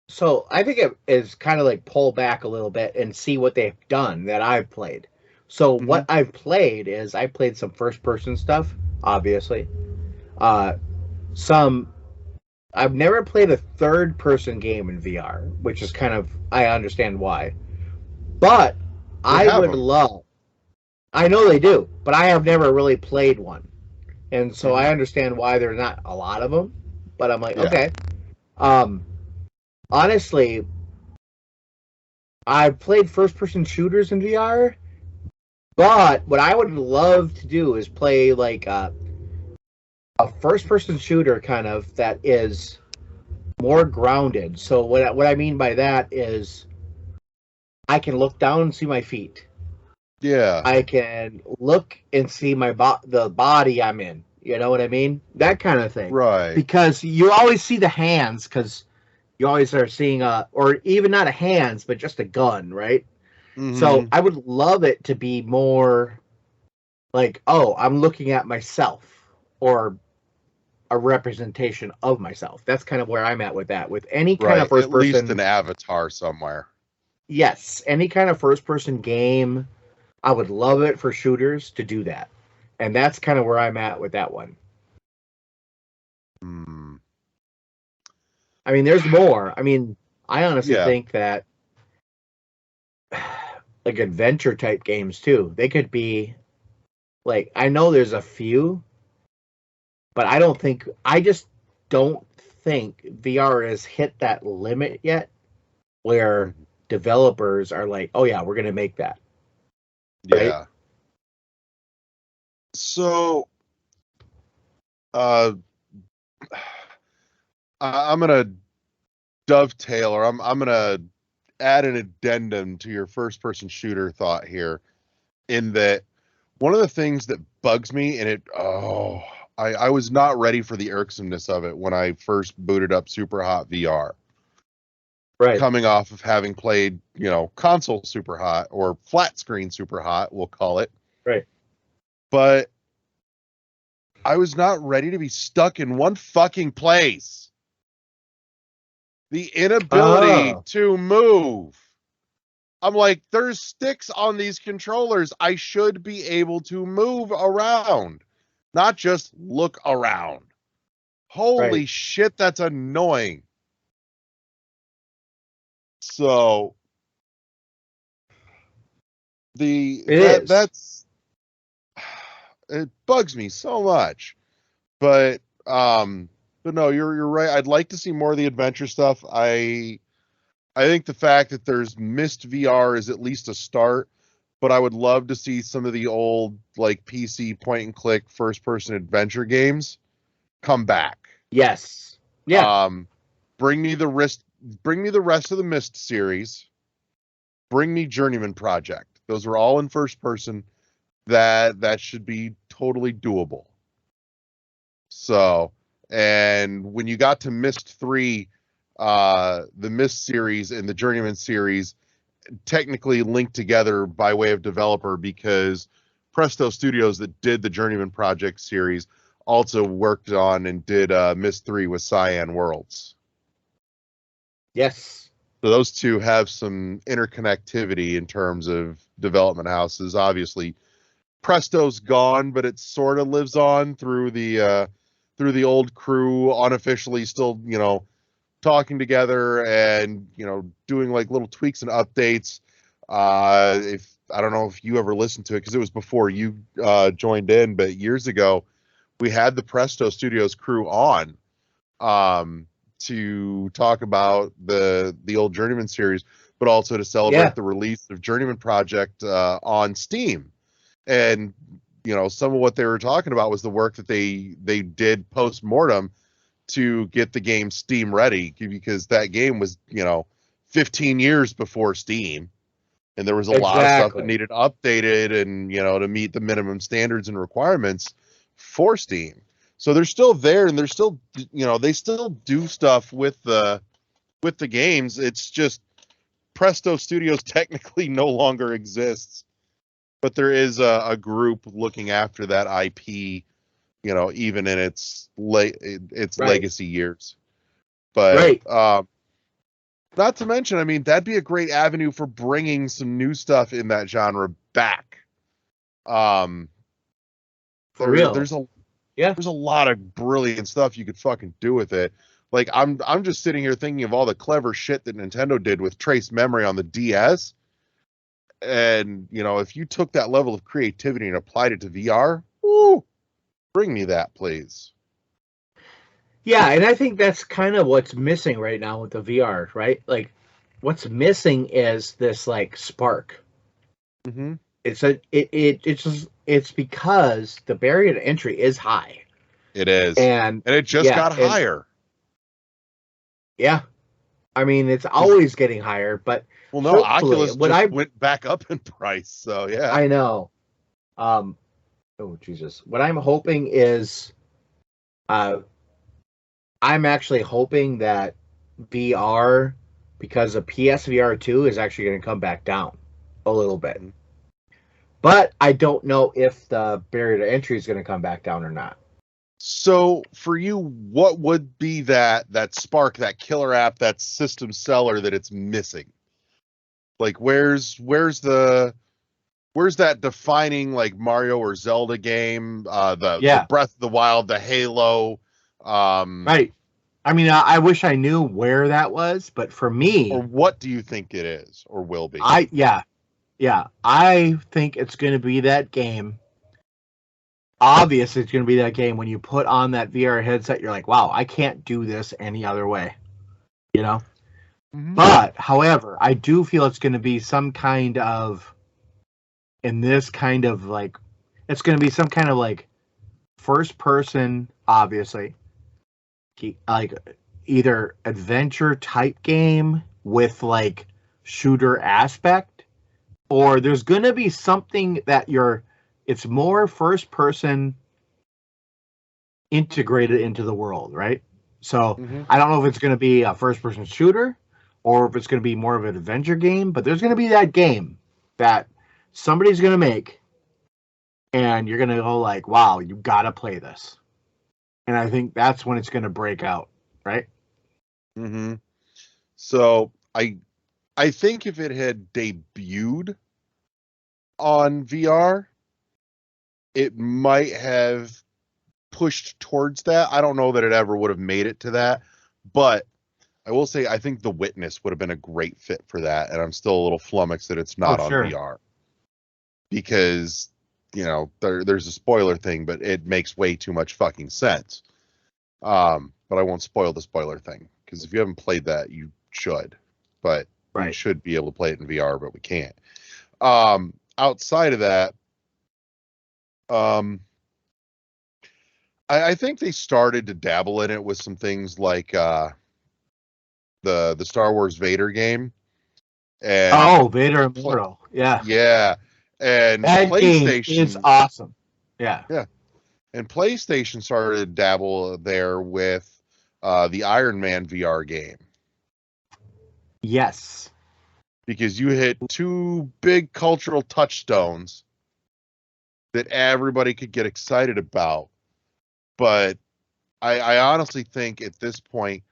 So I think it is kind of like pull back a little bit and see what they've done that I've played. So what I've played is I played some first-person stuff, obviously. I've never played a third-person game in VR, which is kind of, I understand why. But I would love. I know they do, but I have never really played one. And so I understand why there's not a lot of them, but I'm like, okay. Honestly, I've played first-person shooters in VR, but what I would love to do is play like a first-person shooter kind of that is more grounded. So what I mean by that is I can look down and see my feet. Yeah. I can look and see the body I'm in. You know what I mean? That kind of thing. Right. Because you always see the hands, because you always are seeing or even not a hands, but just a gun, right? Mm-hmm. So I would love it to be more like, oh, I'm looking at myself, or a representation of myself. That's kind of where I'm at with that. With any kind of first person, at least an avatar somewhere. Yes, any kind of first-person game, I would love it for shooters to do that. And that's kind of where I'm at with that one. I mean, there's more. I mean, I honestly Yeah. think that like adventure type games too, they could be like, I know there's a few, but I just don't think VR has hit that limit yet where developers are like, oh yeah, we're going to make that. Right? Yeah. So, uh, I'm gonna dovetail, or I'm gonna add an addendum to your first person shooter thought here, in that one of the things that bugs me, and I was not ready for the irksomeness of it when I first booted up Super Hot VR. Right. Coming off of having played, console Super Hot, or flat screen Super Hot, we'll call it. Right. But I was not ready to be stuck in one fucking place. The inability to move. I'm like, there's sticks on these controllers. I should be able to move around, not just look around. Holy shit, that's annoying. So it bugs me so much. But no, you're right. I'd like to see more of the adventure stuff. I think the fact that there's Myst VR is at least a start, but I would love to see some of the old like PC point and click first person adventure games come back. Yes. Yeah. Bring me the rest of the Myst series. Bring me Journeyman Project. Those are all in first person. That should be totally doable. So, and when you got to Myst 3, the Myst series and the Journeyman series technically linked together by way of developer, because Presto Studios that did the Journeyman Project series also worked on and did Myst 3 with Cyan Worlds. Yes. So those two have some interconnectivity in terms of development houses. Obviously, Presto's gone, but it sort of lives on through the old crew, unofficially still, talking together and, doing like little tweaks and updates. If I don't know if you ever listened to it, because it was before you joined in, but years ago we had the Presto Studios crew on to talk about the old Journeyman series, but also to celebrate the release of Journeyman Project on Steam. And some of what they were talking about was the work that they did post-mortem to get the game Steam ready, because that game was 15 years before Steam, and there was a lot of stuff that needed updated and to meet the minimum standards and requirements for Steam. So they're still there, and they're still they still do stuff with the games. It's just Presto Studios technically no longer exists, but there is a group looking after that IP, even in its legacy years. But not to mention, I mean, that'd be a great avenue for bringing some new stuff in that genre back. For real. There's a lot of brilliant stuff you could fucking do with it. Like I'm just sitting here thinking of all the clever shit that Nintendo did with trace memory on the DS. And, if you took that level of creativity and applied it to VR, woo, bring me that, please. Yeah, and I think that's kind of what's missing right now with the VR, right? Like, what's missing is this like spark. Mm-hmm. It's because the barrier to entry is high. It is, and it just got higher. Yeah, I mean it's always getting higher, but Oculus just went back up in price, so yeah. I know. Oh Jesus! What I'm hoping is, I'm actually hoping that VR, because of PSVR 2, is actually going to come back down a little bit. But I don't know if the barrier to entry is going to come back down or not. So for you, what would be that spark, that killer app, that system seller that it's missing? Like where's that defining like Mario or Zelda game, the Breath of the Wild, the Halo? Right. I mean, I wish I knew where that was, but for me, Or what do you think it is or will be? yeah, I think it's going to be that game. Obviously, it's going to be that game when you put on that VR headset. You're like, wow, I can't do this any other way, you know. Mm-hmm. But, however, I do feel it's going to be some kind of, in this kind of like, it's going to be some kind of like first person, obviously, like either adventure type game with like shooter aspect, or there's going to be something that it's more first person integrated into the world, right? So I don't know if it's going to be a first person shooter or if it's going to be more of an adventure game, but there's going to be that game that somebody's going to make and you're going to go like, wow, you got to play this. And I think that's when it's going to break out, right? Mm-hmm. So I think if it had debuted on VR, it might have pushed towards that. I don't know that it ever would have made it to that, but I will say I think The Witness would have been a great fit for that, and I'm still a little flummoxed that it's not on VR. Because, you know, there's a spoiler thing, but it makes way too much fucking sense. But I won't spoil the spoiler thing, because if you haven't played that, you should. But we should be able to play it in VR, but we can't. Outside of that, I think they started to dabble in it with some things like the Star Wars Vader game. And Vader Immortal. Yeah. Yeah. And that PlayStation game is awesome. Yeah. Yeah. And PlayStation started to dabble there with the Iron Man VR game. Yes. Because you hit two big cultural touchstones that everybody could get excited about. But I honestly think at this point,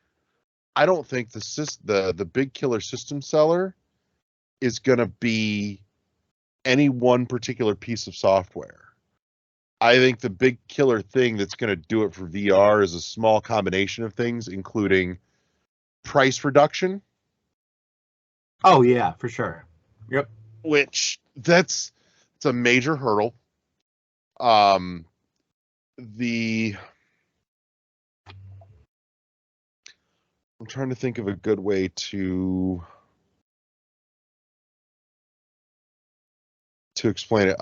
I don't think the big killer system seller is going to be any one particular piece of software. I think the big killer thing that's going to do it for VR is a small combination of things, including price reduction. Oh, yeah, for sure. Yep. Which it's a major hurdle. I'm trying to think of a good way to explain it.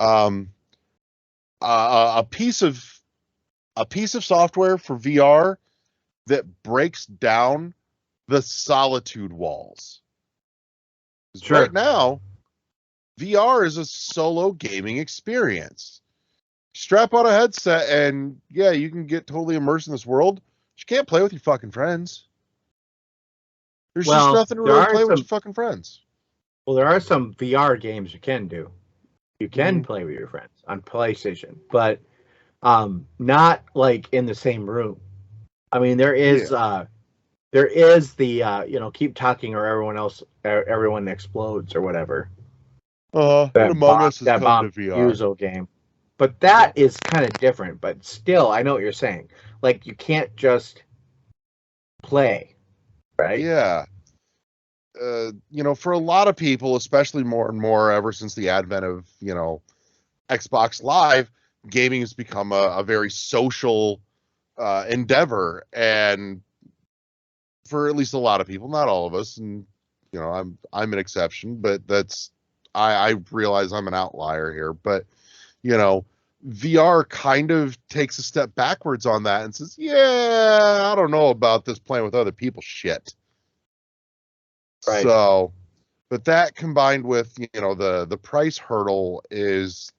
A piece of software for VR that breaks down the solitude walls. Sure. Right now, VR is a solo gaming experience. Strap on a headset and yeah, you can get totally immersed in this world. You can't play with your fucking friends. There's just nothing to really play with your fucking friends. Well, there are some VR games you can do. You can play with your friends on PlayStation, but not like in the same room. I mean, there is the keep talking or everyone explodes or whatever. Among Us has come to VR. Uzo game, but that is kind of different. But still, I know what you're saying. Like you can't just play, right? Yeah. For a lot of people, especially more and more ever since the advent of, Xbox Live, gaming has become a very social endeavor. And for at least a lot of people, not all of us, and, I'm an exception, but I realize I'm an outlier here, but, VR kind of takes a step backwards on that and says, yeah, I don't know about this playing with other people shit. Right. So, but that combined with, the price hurdle is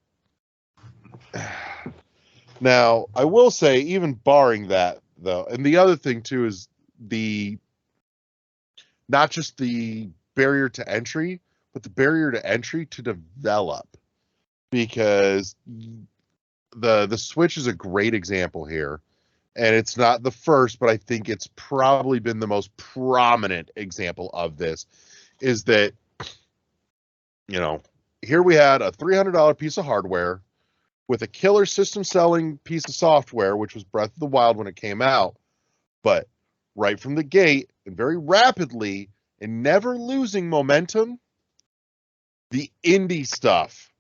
now, I will say, even barring that though, and the other thing too is not just the barrier to entry, but the barrier to entry to develop, because the Switch is a great example here. And it's not the first, but I think it's probably been the most prominent example of this, is that, here we had a $300 piece of hardware with a killer system selling piece of software, which was Breath of the Wild when it came out. But right from the gate and very rapidly and never losing momentum, the indie stuff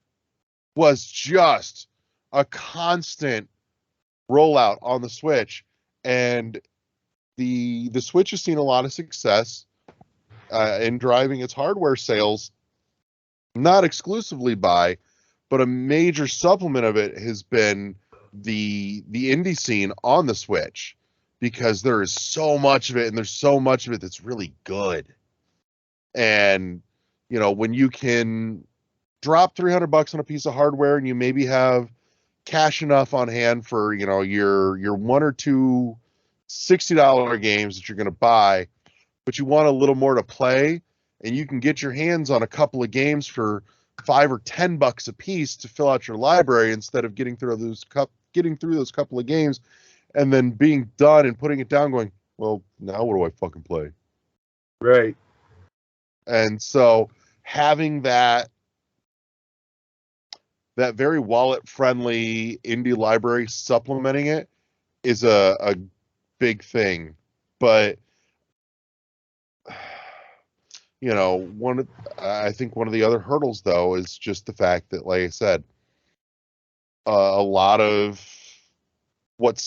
was just a constant rollout on the Switch. And the Switch has seen a lot of success in driving its hardware sales, not exclusively by, but a major supplement of it has been the indie scene on the Switch, because there is so much of it, and there's so much of it that's really good. And you know, when you can drop $300 on a piece of hardware, and you maybe have cash enough on hand for, you know, your one or two $60 games that you're going to buy, but you want a little more to play, and you can get your hands on a couple of games for $5 or $10 a piece to fill out your library, instead of getting through those couple of games and then being done and putting it down going, well, now what do I fucking play? Right. And so having that very wallet friendly indie library supplementing it is a big thing. But you know, I think one of the other hurdles though is just the fact that, like I said, a lot of what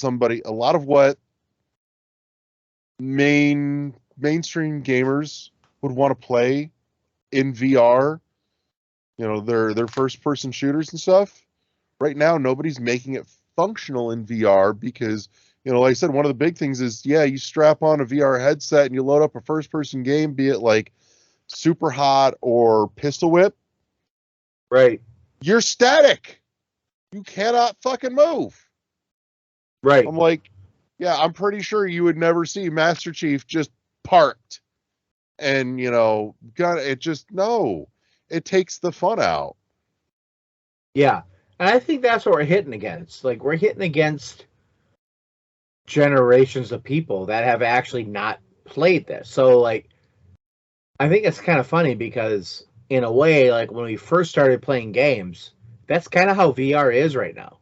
mainstream gamers would want to play in VR, you know, their first person shooters and stuff. Right now, nobody's making it functional in VR because, you know, like I said, one of the big things is, yeah, you strap on a VR headset and you load up a first person game, be it like Super Hot or Pistol Whip. Right. You're static. You cannot fucking move. Right. I'm like, yeah, I'm pretty sure you would never see Master Chief just parked and, you know, it takes the fun out. Yeah. And I think that's what we're hitting against. Like, we're hitting against generations of people that have actually not played this. So, like, I think it's kind of funny because, in a way, like, when we first started playing games, that's kind of how VR is right now.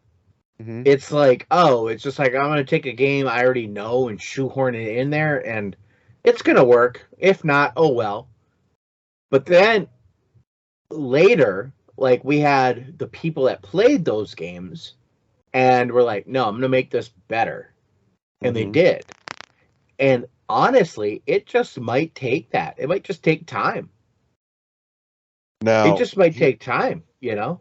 Mm-hmm. It's like, oh, it's just like, I'm going to take a game I already know and shoehorn it in there, and it's going to work. If not, oh well. But then later, like, we had the people that played those games, and we're like, no, I'm going to make this better. And they did. And honestly, it just might take that. It might just take time. Now, it just might take time, you know?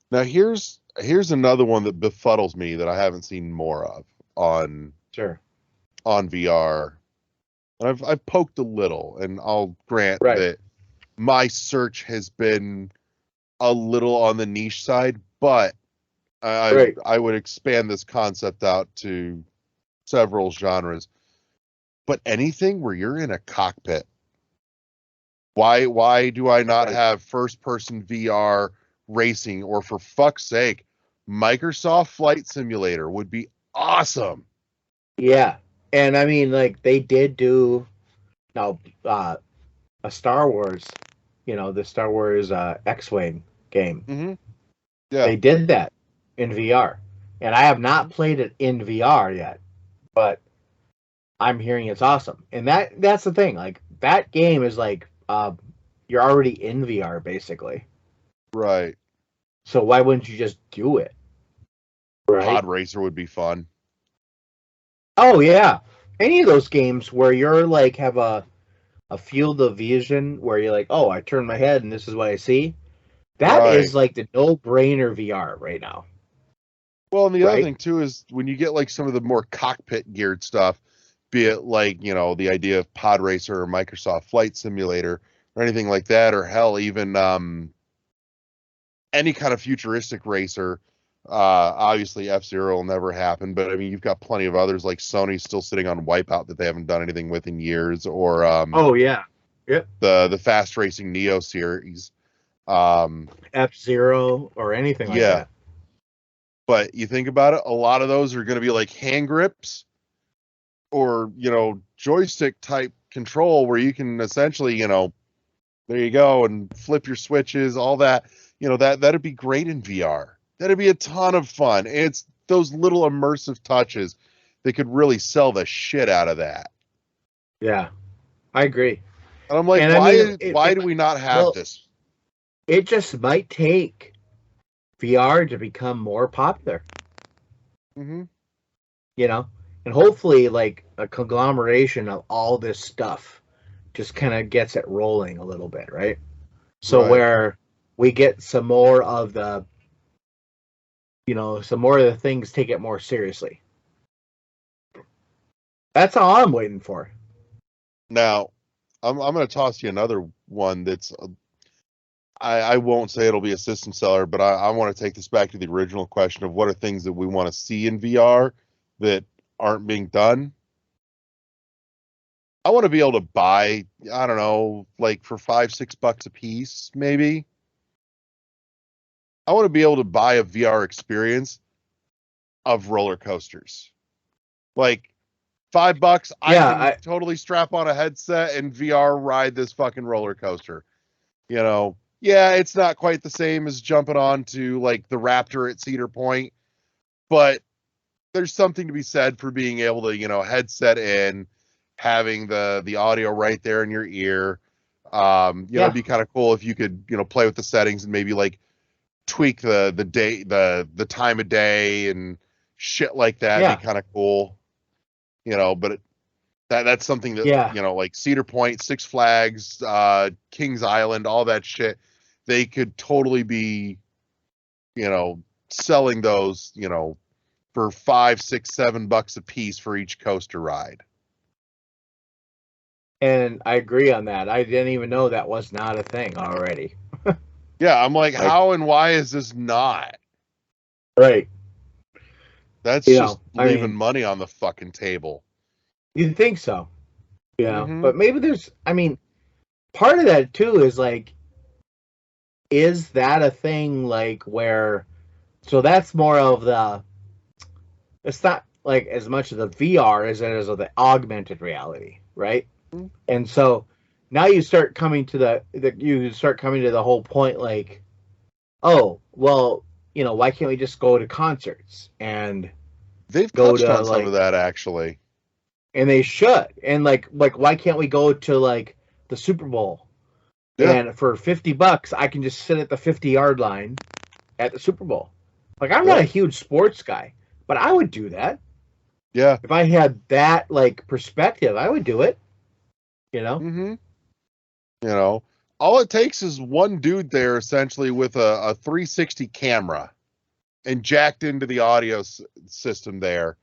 Now, here's another one that befuddles me that I haven't seen more of on VR. And I've poked a little, and I'll grant that my search has been a little on the niche side, but I would expand this concept out to several genres. But anything where you're in a cockpit, why do I not have first person VR racing? Or for fuck's sake, Microsoft Flight Simulator would be awesome. Yeah. And I mean, like, they did do a Star Wars, you know, the Star Wars X-Wing game. Mm-hmm. Yeah. They did that in VR. And I have not played it in VR yet, but I'm hearing it's awesome. And that's the thing. Like, that game is like, you're already in VR, basically. Right. So why wouldn't you just do it? Right? Pod Racer would be fun. Oh, yeah. Any of those games where you're like, have a field of vision where you're like, oh, I turn my head and this is what I see. That is like the no-brainer VR right now. Well, and the other thing too is when you get like some of the more cockpit geared stuff, be it like, you know, the idea of Pod Racer or Microsoft Flight Simulator or anything like that, or hell, even any kind of futuristic racer. Obviously F-Zero will never happen, but I mean, you've got plenty of others, like Sony's still sitting on Wipeout that they haven't done anything with in years, or the fast racing Neo series, F-Zero or anything like that. But you think about it, a lot of those are going to be like hand grips or, you know, joystick type control where you can essentially, you know, there you go, and flip your switches, all that. You know, that'd be great in VR. That'd be a ton of fun. It's those little immersive touches they could really sell the shit out of that. Yeah, I agree. And I'm like, And why do we not have this? It just might take VR to become more popular. Mm-hmm. You know, and hopefully, like a conglomeration of all this stuff just kind of gets it rolling a little bit, right? So where we get some more of the, some more of the things take it more seriously. That's all I'm waiting for. Now, I'm going to toss you another one that's, I won't say it'll be a system seller, but I want to take this back to the original question of what are things that we want to see in VR that aren't being done. I want to be able to buy, I don't know, like for $5-6 a piece, maybe. I want to be able to buy a VR experience of roller coasters. Like $5, I can totally strap on a headset and VR ride this fucking roller coaster. Yeah, it's not quite the same as jumping onto like the Raptor at Cedar Point, but there's something to be said for being able to, headset in, having the audio right there in your ear. It'd be kind of cool if you could, play with the settings and maybe like tweak the day, the time of day and shit like that. It'd be kind of cool, but that's something that, like Cedar Point, Six Flags, Kings Island, all that shit, they could totally be, selling those, for $5, $6, $7 a piece for each coaster ride. And I agree on that. I didn't even know that was not a thing already. Yeah, I'm like, how and why is this not? Right. That's just leaving money on the fucking table. You'd think so. Yeah. Mm-hmm. But maybe part of that too is like, is that a thing like where, so that's more of it's not like as much of the VR as it is of the augmented reality, right? Mm-hmm. And so now you start coming to the whole point like, oh, well, why can't we just go to concerts and they've touched on some of that actually. And they should. And like why can't we go to like the Super Bowl? Yeah. And for $50, I can just sit at the 50-yard line at the Super Bowl. Like I'm not a huge sports guy, but I would do that. Yeah. If I had that like perspective, I would do it. Mm-hmm. All it takes is one dude there essentially with a 360 camera and jacked into the audio system there.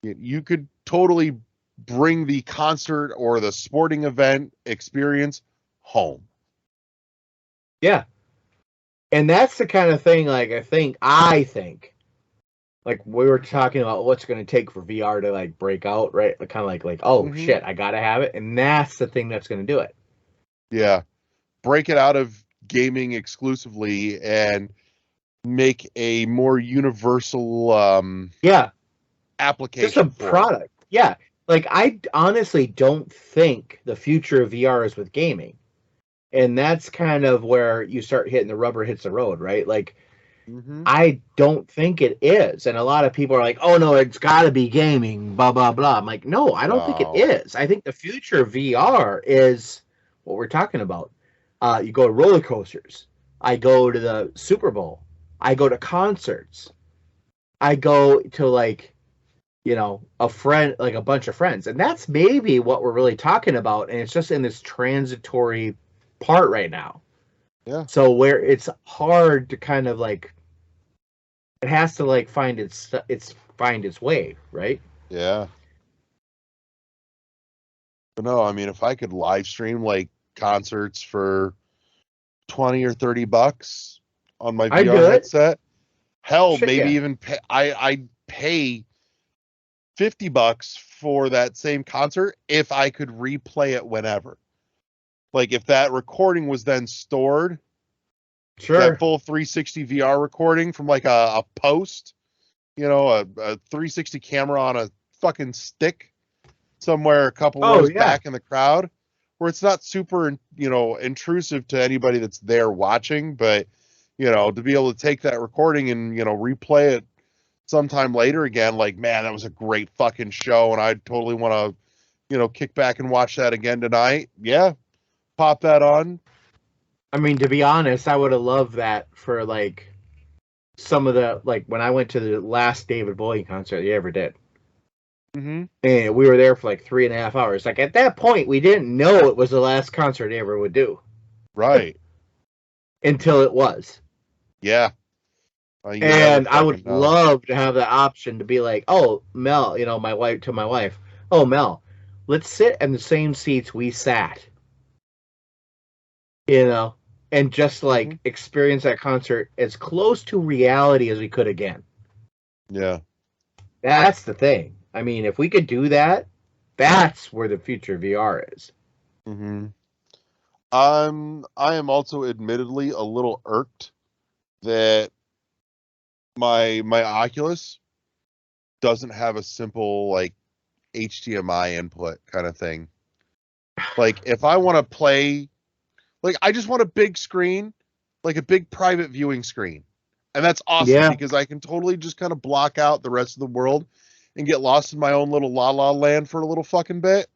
You could totally bring the concert or the sporting event experience home. Yeah. And that's the kind of thing, like, I think, like, we were talking about what's going to take for VR to, like, break out, right? Like, kind of like, oh, mm-hmm. Shit, I got to have it. And that's the thing that's going to do it. Yeah. Break it out of gaming exclusively and make a more universal application. Just a product. Yeah. Like, I honestly don't think the future of VR is with gaming. And that's kind of where you start hitting the rubber hits the road, right? Like, mm-hmm. I don't think it is. And a lot of people are like, oh, no, it's got to be gaming, blah, blah, blah. I'm like, no, I don't think it is. I think the future of VR is what we're talking about. You go to roller coasters. I go to the Super Bowl. I go to concerts. I go to, like, a friend, like a bunch of friends. And that's maybe what we're really talking about. And it's just in this transitory part right now. Yeah. So where it's hard to kind of like, it has to like find its way, right? Yeah. But no, I mean, if I could live stream like concerts for $20 or $30 on my VR headset, hell, maybe even I'd pay $50 for that same concert if I could replay it whenever. Like if that recording was then stored, that full 360 VR recording from like a post, a 360 camera on a fucking stick somewhere a couple rows back in the crowd, where it's not super, intrusive to anybody that's there watching, but, to be able to take that recording and, replay it sometime later again, like, man, that was a great fucking show, and I totally want to, kick back and watch that again tonight. Yeah, pop that on. I mean, to be honest, I would have loved that for like some of the, like when I went to the last David Bowie concert he ever did. Mm-hmm. And we were there for like 3.5 hours. Like at that point, we didn't know it was the last concert he ever would do. Right. Until it was. Yeah. And I would love to have the option to be like, oh, Mel, my wife, oh, Mel, let's sit in the same seats we sat, and just like experience that concert as close to reality as we could again. Yeah. That's the thing. I mean, if we could do that, that's where the future of VR is. Mm-hmm. I am also admittedly a little irked that my Oculus doesn't have a simple like HDMI input kind of thing. Like if I want to play, like I just want a big screen, like a big private viewing screen. And that's awesome because I can totally just kind of block out the rest of the world and get lost in my own little la la land for a little fucking bit.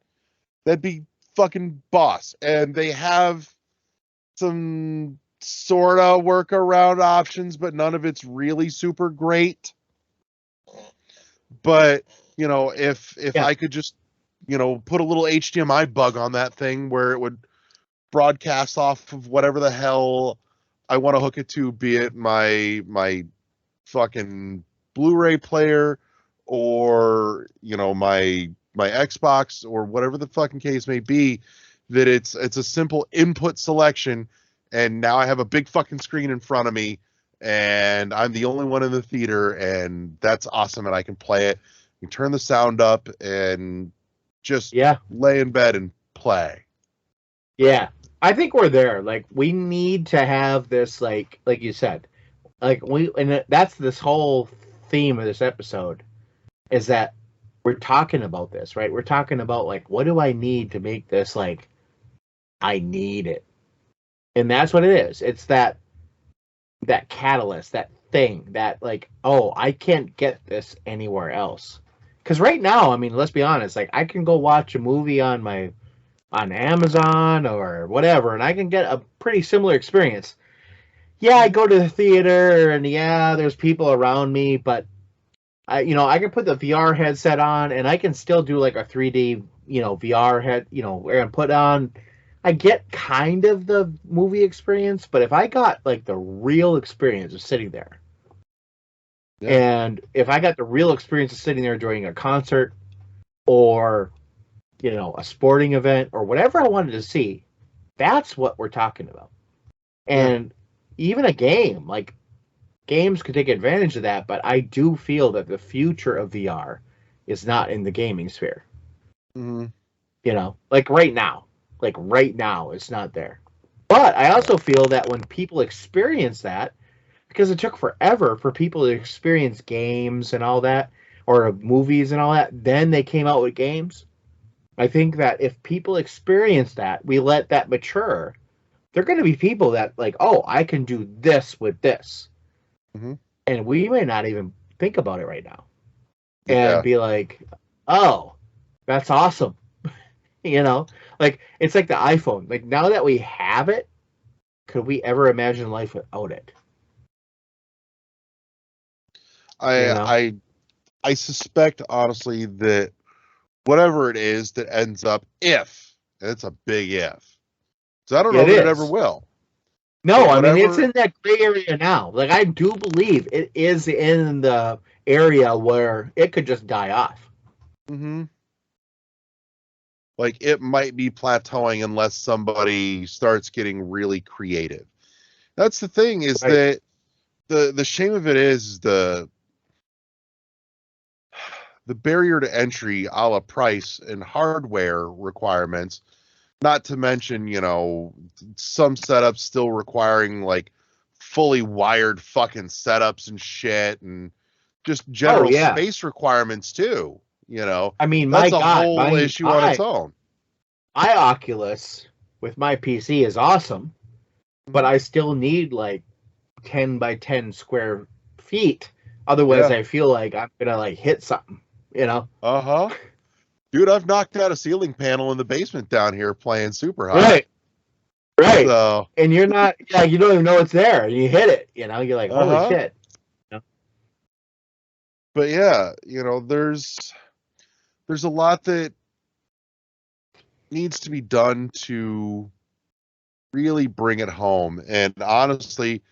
That'd be fucking boss. And they have some sort of workaround options, but none of it's really super great. But, if I could just, put a little HDMI bug on that thing where it would broadcast off of whatever the hell I want to hook it to, be it my fucking Blu-ray player or, my Xbox or whatever the fucking case may be, that it's a simple input selection. And now I have a big fucking screen in front of me, and I'm the only one in the theater, and that's awesome. And I can play it. You turn the sound up and just lay in bed and play. Yeah, I think we're there. Like we need to have this, like you said, and that's this whole theme of this episode, is that we're talking about this, right? We're talking about like, what do I need to make this like, I need it. And that's what it is. It's that catalyst, that thing that like, oh, I can't get this anywhere else. Because right now, I mean, let's be honest, like I can go watch a movie on Amazon or whatever, and I can get a pretty similar experience. Yeah, I go to the theater and there's people around me, but I can put the VR headset on and I can still do like a 3D, VR head, and put on. I get kind of the movie experience, but if I got like the real experience of sitting there, and if I got the real experience of sitting there during a concert or, a sporting event or whatever I wanted to see, that's what we're talking about. And even a game, like games could take advantage of that, but I do feel that the future of VR is not in the gaming sphere. Mm-hmm. Like right now. Like right now, it's not there. But I also feel that when people experience that, because it took forever for people to experience games and all that, or movies and all that, then they came out with games. I think that if people experience that, we let that mature, they're going to be people that like, oh, I can do this with this. Mm-hmm. And we may not even think about it right now. And be like, oh, that's awesome. Like it's like the iPhone. Like now that we have it, could we ever imagine life without it? I suspect honestly that whatever it is that ends up, if, and it's a big if, so I don't know that it ever will. No, I mean it's in that gray area now. Like I do believe it is in the area where it could just die off. Mm-hmm. Like it might be plateauing unless somebody starts getting really creative. That's the thing, is that the shame of it is the barrier to entry, a la price and hardware requirements. Not to mention, some setups still requiring like fully wired fucking setups and shit, and just general space requirements too. I mean, that's a whole issue on its own. My Oculus with my PC is awesome, but I still need like 10 by 10 square feet Otherwise, Yeah. I feel like I'm gonna like hit something. You know? Uh-huh. Dude, I've knocked out a ceiling panel in the basement down here playing super high. Right. Right. So, And you're not. Yeah. You don't even know it's there. You hit it. You know? You're like, holy uh-huh. shit. But yeah, there's a lot that needs to be done to really bring it home. And honestly,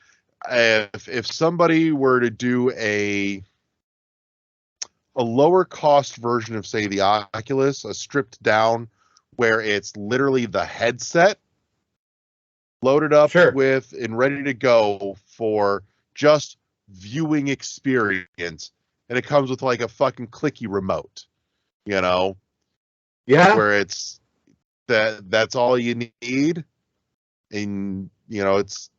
if somebody were to do a lower cost version of, say, the Oculus, a stripped down where it's literally the headset loaded up Sure. with and ready to go for just viewing experience, and it comes with like a fucking clicky remote, Yeah. where it's that's all you need, and it's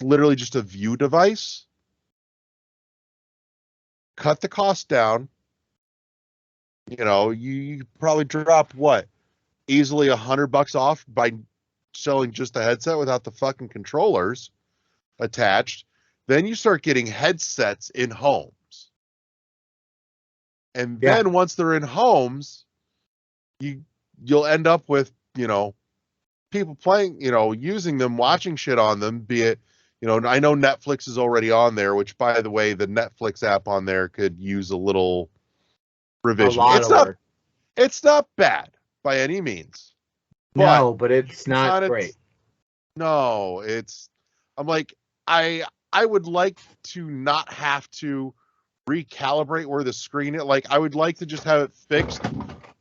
literally just a view device. Cut the cost down. You probably drop what, easily $100 off by selling just the headset without the fucking controllers attached. Then you start getting headsets in homes, and then once they're in homes, you'll end up with people playing, using them, watching shit on them. Be it, I know Netflix is already on there, which, by the way, the Netflix app on there could use a little revision. It's not bad by any means. No, but it's not great. No, I'm like, I would like to not have to recalibrate where the screen is. Like, I would like to just have it fixed so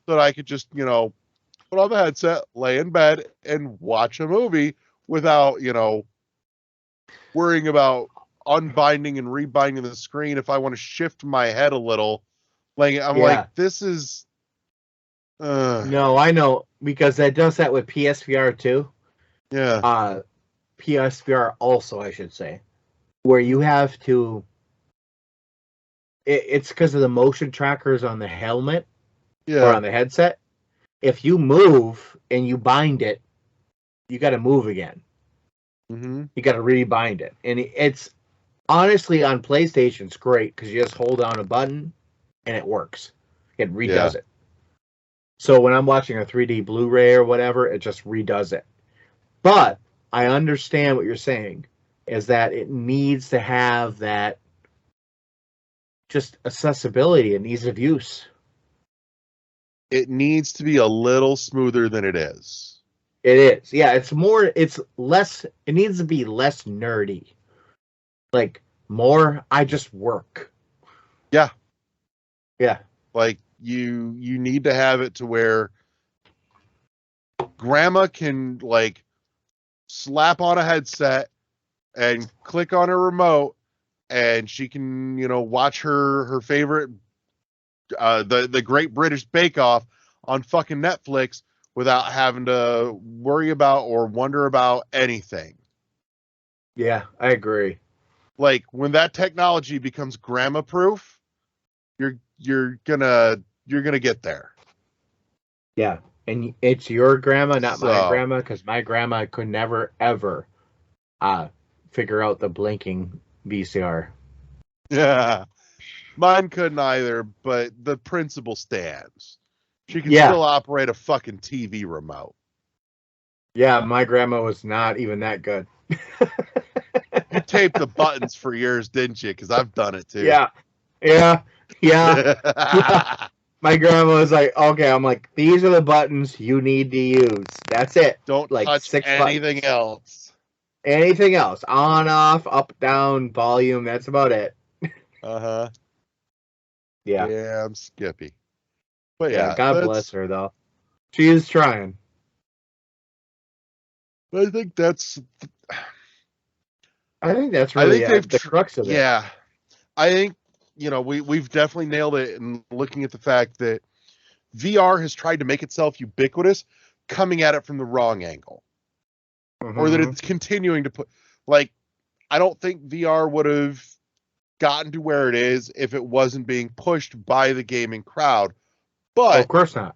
that I could just, put on the headset, lay in bed, and watch a movie without, worrying about unbinding and rebinding the screen. If I want to shift my head a little, like, this is. No, I know, because that does that with PSVR too. Yeah. PSVR also, I should say, where you have to. It's because of the motion trackers on the helmet or on the headset. If you move and you bind it, you got to move again. Mm-hmm. You got to rebind it, and it's honestly on PlayStation's great because you just hold down a button and it works. It redoes it. So when I'm watching a 3D Blu-ray or whatever, it just redoes it. But I understand what you're saying, is that it needs to have that just accessibility and ease of use. It needs to be a little smoother than it is. It is. Yeah, it's less, it needs to be less nerdy. Like, more, I just work. Yeah. Yeah. Like, you need to have it to where grandma can, like, slap on a headset and click on a remote, and she can, watch her favorite, the Great British Bake Off on fucking Netflix without having to worry about or wonder about anything. Yeah, I agree. Like, when that technology becomes grandma proof, you're gonna get there. Yeah, and it's your grandma, not my grandma, because my grandma could never ever figure out the blinking VCR. Yeah, mine couldn't either, but the principle stands. She can still operate a fucking TV remote. Yeah, my grandma was not even that good. You taped the buttons for years, didn't you? Because I've done it too. Yeah. My grandma was like, okay, I'm like, these are the buttons you need to use. That's it. Don't like touch 6 anything buttons. else. Anything else. On, off, up, down, volume. That's about it. Uh-huh. Yeah. Yeah, I'm Skippy. But yeah, God bless her, though. She is trying. I think that's really the crux of it. Yeah. I think, we've definitely nailed it in looking at the fact that VR has tried to make itself ubiquitous, coming at it from the wrong angle. Mm-hmm. Or that it's continuing to put, like, I don't think VR would have gotten to where it is if it wasn't being pushed by the gaming crowd. But of course not.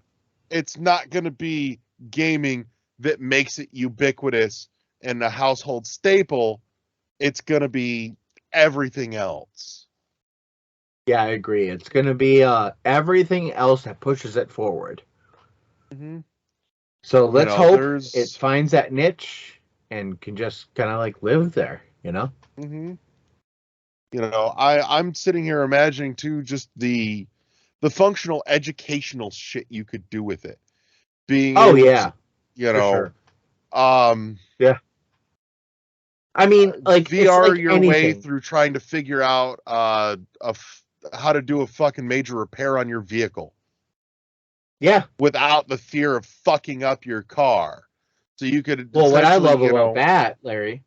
It's not going to be gaming that makes it ubiquitous and a household staple. It's going to be everything else. Yeah, I agree. It's going to be everything else that pushes it forward. Mm-hmm. So let's hope there's... it finds that niche and can just kind of like live there, you know? Mm-hmm. I'm sitting here imagining too just the functional educational shit you could do with it. Being Oh, able yeah. to, Sure. Yeah. I mean, like VR it's like your anything. way through trying to figure out how to do a fucking major repair on your vehicle. Yeah. Without the fear of fucking up your car. So you could What I love about that, Larry,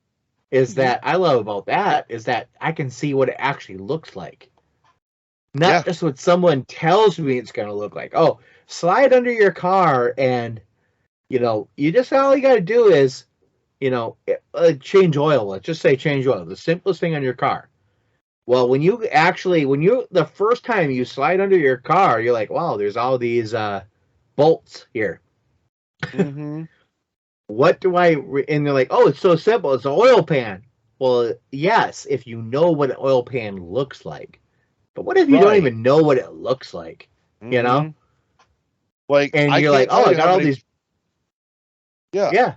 is that I can see what it actually looks like. Not just what someone tells me it's going to look like. Oh, slide under your car and, you just all you got to do is, change oil. Let's just say change oil. The simplest thing on your car. Well, the first time you slide under your car, you're like, wow, there's all these bolts here. Mm-hmm. What do and they're like, oh, it's so simple. It's an oil pan. Well, yes, if you know what an oil pan looks like. But what if you don't even know what it looks like? Mm-hmm. You know? Like, and you're like, oh, I got all these. Yeah. Yeah.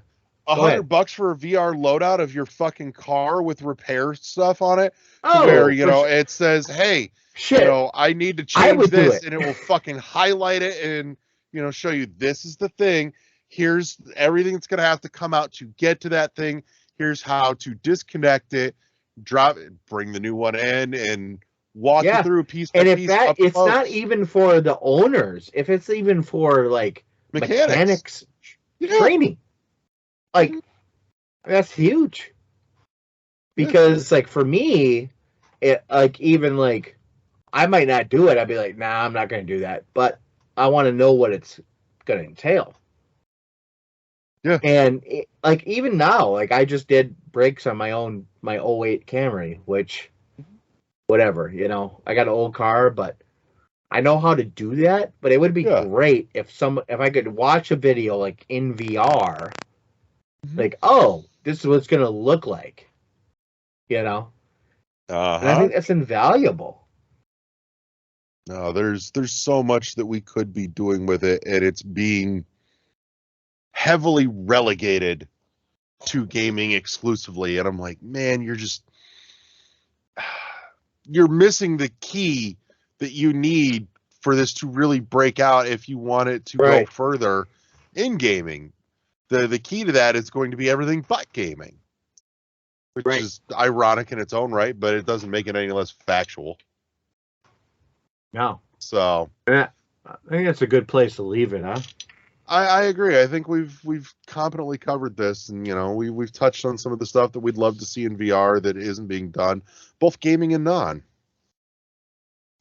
$100 for a VR loadout of your fucking car with repair stuff on it. Oh, where, it says, hey, shit, I need to change this, and it will fucking highlight it and, show you this is the thing. Here's everything that's going to have to come out to get to that thing. Here's how to disconnect it, drop it, bring the new one in, and walk you through piece by piece. And if it's not even for the owners, if it's even for like mechanics training, like that's huge. Because like for me, it like even like I might not do it. I'd be like, nah, I'm not going to do that. But I want to know what it's going to entail. Yeah. And like even now, like I just did brakes on my 08 Camry, which whatever, I got an old car, but I know how to do that. But it would be great if I could watch a video like in VR, like, oh, this is what it's going to look like. And I think that's invaluable. No, there's so much that we could be doing with it, and it's being heavily relegated to gaming exclusively. And I'm like, man, you're missing the key that you need for this to really break out if you want it to go further in gaming. The key to that is going to be everything but gaming. Which is ironic in its own right, but it doesn't make it any less factual. No. So I think that's a good place to leave it, huh? I agree. I think we've competently covered this, and we've touched on some of the stuff that we'd love to see in VR that isn't being done, both gaming and non.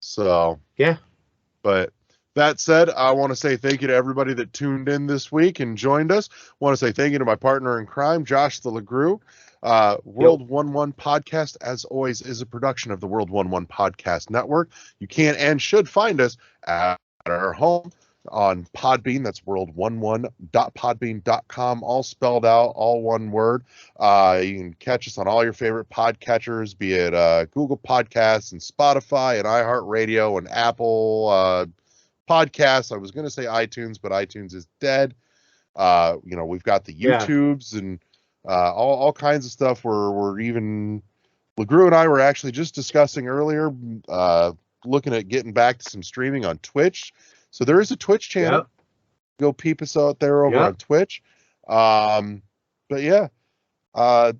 So yeah. But that said, I want to say thank you to everybody that tuned in this week and joined us. I want to say thank you to my partner in crime, Josh the LeGroux. World 11 Podcast, as always, is a production of the World 11 Podcast Network. You can and should find us at our home on Podbean. That's world11.podbean.com, all spelled out, all one word. You can catch us on all your favorite podcatchers, be it Google Podcasts and Spotify and iHeartRadio and Apple Podcasts. I was going to say iTunes, but iTunes is dead. We've got the YouTubes and all kinds of stuff. We're even LeGroux and I were actually just discussing earlier, looking at getting back to some streaming on Twitch. So there is a Twitch channel. Yep. Go peep us out there over on Twitch. But yeah, I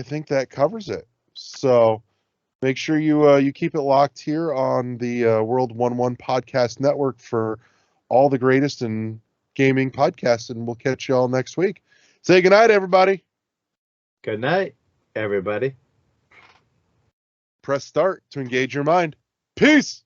think that covers it. So make sure you keep it locked here on the World 11 Podcast Network for all the greatest in gaming podcasts, and we'll catch you all next week. Say goodnight, everybody. Good night, everybody. Press start to engage your mind. Peace.